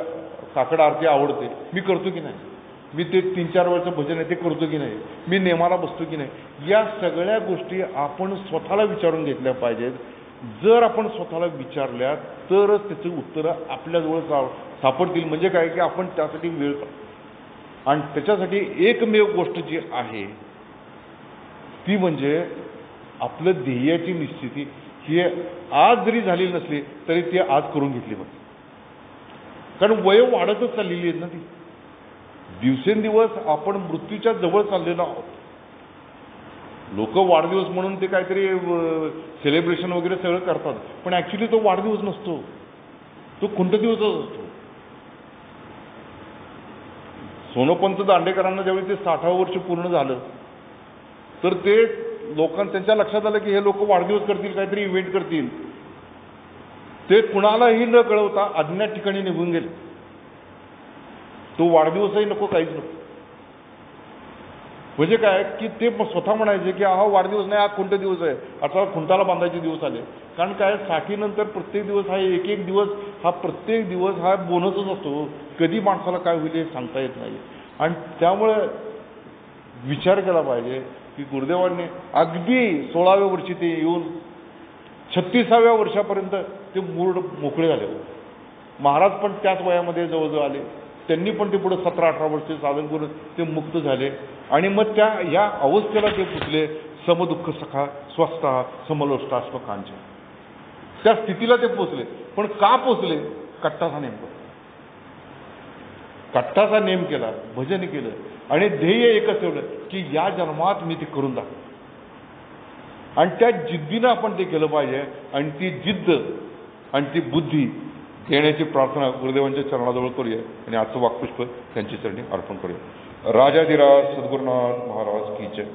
काकड आरती आवडते, मी करतो की नाही. मी ते 3-4 वेळचं भजन आहे ते करतो की नाही. मी नेमाला बसतो की नाही. या सगळ्या गोष्टी आपण स्वतःला विचारून घेतल्या पाहिजेत. जर आपण स्वतःला विचारल्या तरच त्याची उत्तरं आपल्याजवळ सापडतील. म्हणजे काय की आपण त्यासाठी वेळ काढतो. आणि त्याच्यासाठी एकमेव गोष्ट जी आहे ती म्हणजे आपलं ध्येयाची निश्चिती. ही आज जरी झाली नसली तरी ती आज करून घेतली पाहिजे. कारण वय वाढतच चाललेली आहेत ना ती. दिवसेंदिवस आपण मृत्यूच्या जवळ चाललेलो आहोत. लोक वाढदिवस म्हणून ते काहीतरी सेलिब्रेशन वगैरे सगळं करतात, पण ऍक्च्युली तो वाढदिवस नसतो, तो खुंटदिवसच असतो. सोनोपंत दांडेकरांना ज्यावेळी ते 60वं वर्ष पूर्ण झालं तर ते त्यांच्या लक्षात आलं की हे लोक वाढदिवस करतील, काहीतरी इव्हेंट करतील, ते कुणालाही न कळवता अज्ञात ठिकाणी निघून गेले. तो वाढदिवसही नको, काहीच नको. म्हणजे काय की ते स्वतः म्हणायचे की हा वाढदिवस नाही, हा खुंट दिवस आहे, आता खुंटाला बांधायचे दिवस आले. कारण काय, साठीनंतर प्रत्येक दिवस हा एक एक दिवस, हा प्रत्येक दिवस हा बोनसच असतो. कधी माणसाला काय होईल हे सांगता येत नाही. आणि त्यामुळे विचार केला पाहिजे की गुरुदेवांनी अगदी 16व्या वर्षी ते येऊन 36व्या वर्षापर्यंत ते मूळ मोकळे झाले. महाराज पण त्याच वयामध्ये जवळजवळ आले. त्यांनी पण ते पुढे 17-18 वर्ष साधन करून ते मुक्त झाले. आणि मग त्या या अवस्थेला ते पुजले, समदुःख सखा स्वस्ता समलोष्टाश्व कांच्या, त्या स्थितीला ते पोचले. पण का पोचले? कट्टाचा नेम केला, कट्टाचा नेम केला, भजन केलं आणि ध्येय एकच ठेवलं की या जन्मात मी ते करून दाखव. आणि त्या जिद्दीनं आपण ते केलं पाहिजे. आणि ती जिद्द आणि ती बुद्धी देण्याची प्रार्थना गुरुदेवांच्या चरणाजवळ करूया आणि आजचं वाक्पुष्प त्यांच्या चरणी अर्पण करूया. राजाधिराज सद्गुरुनाथ महाराज की जय.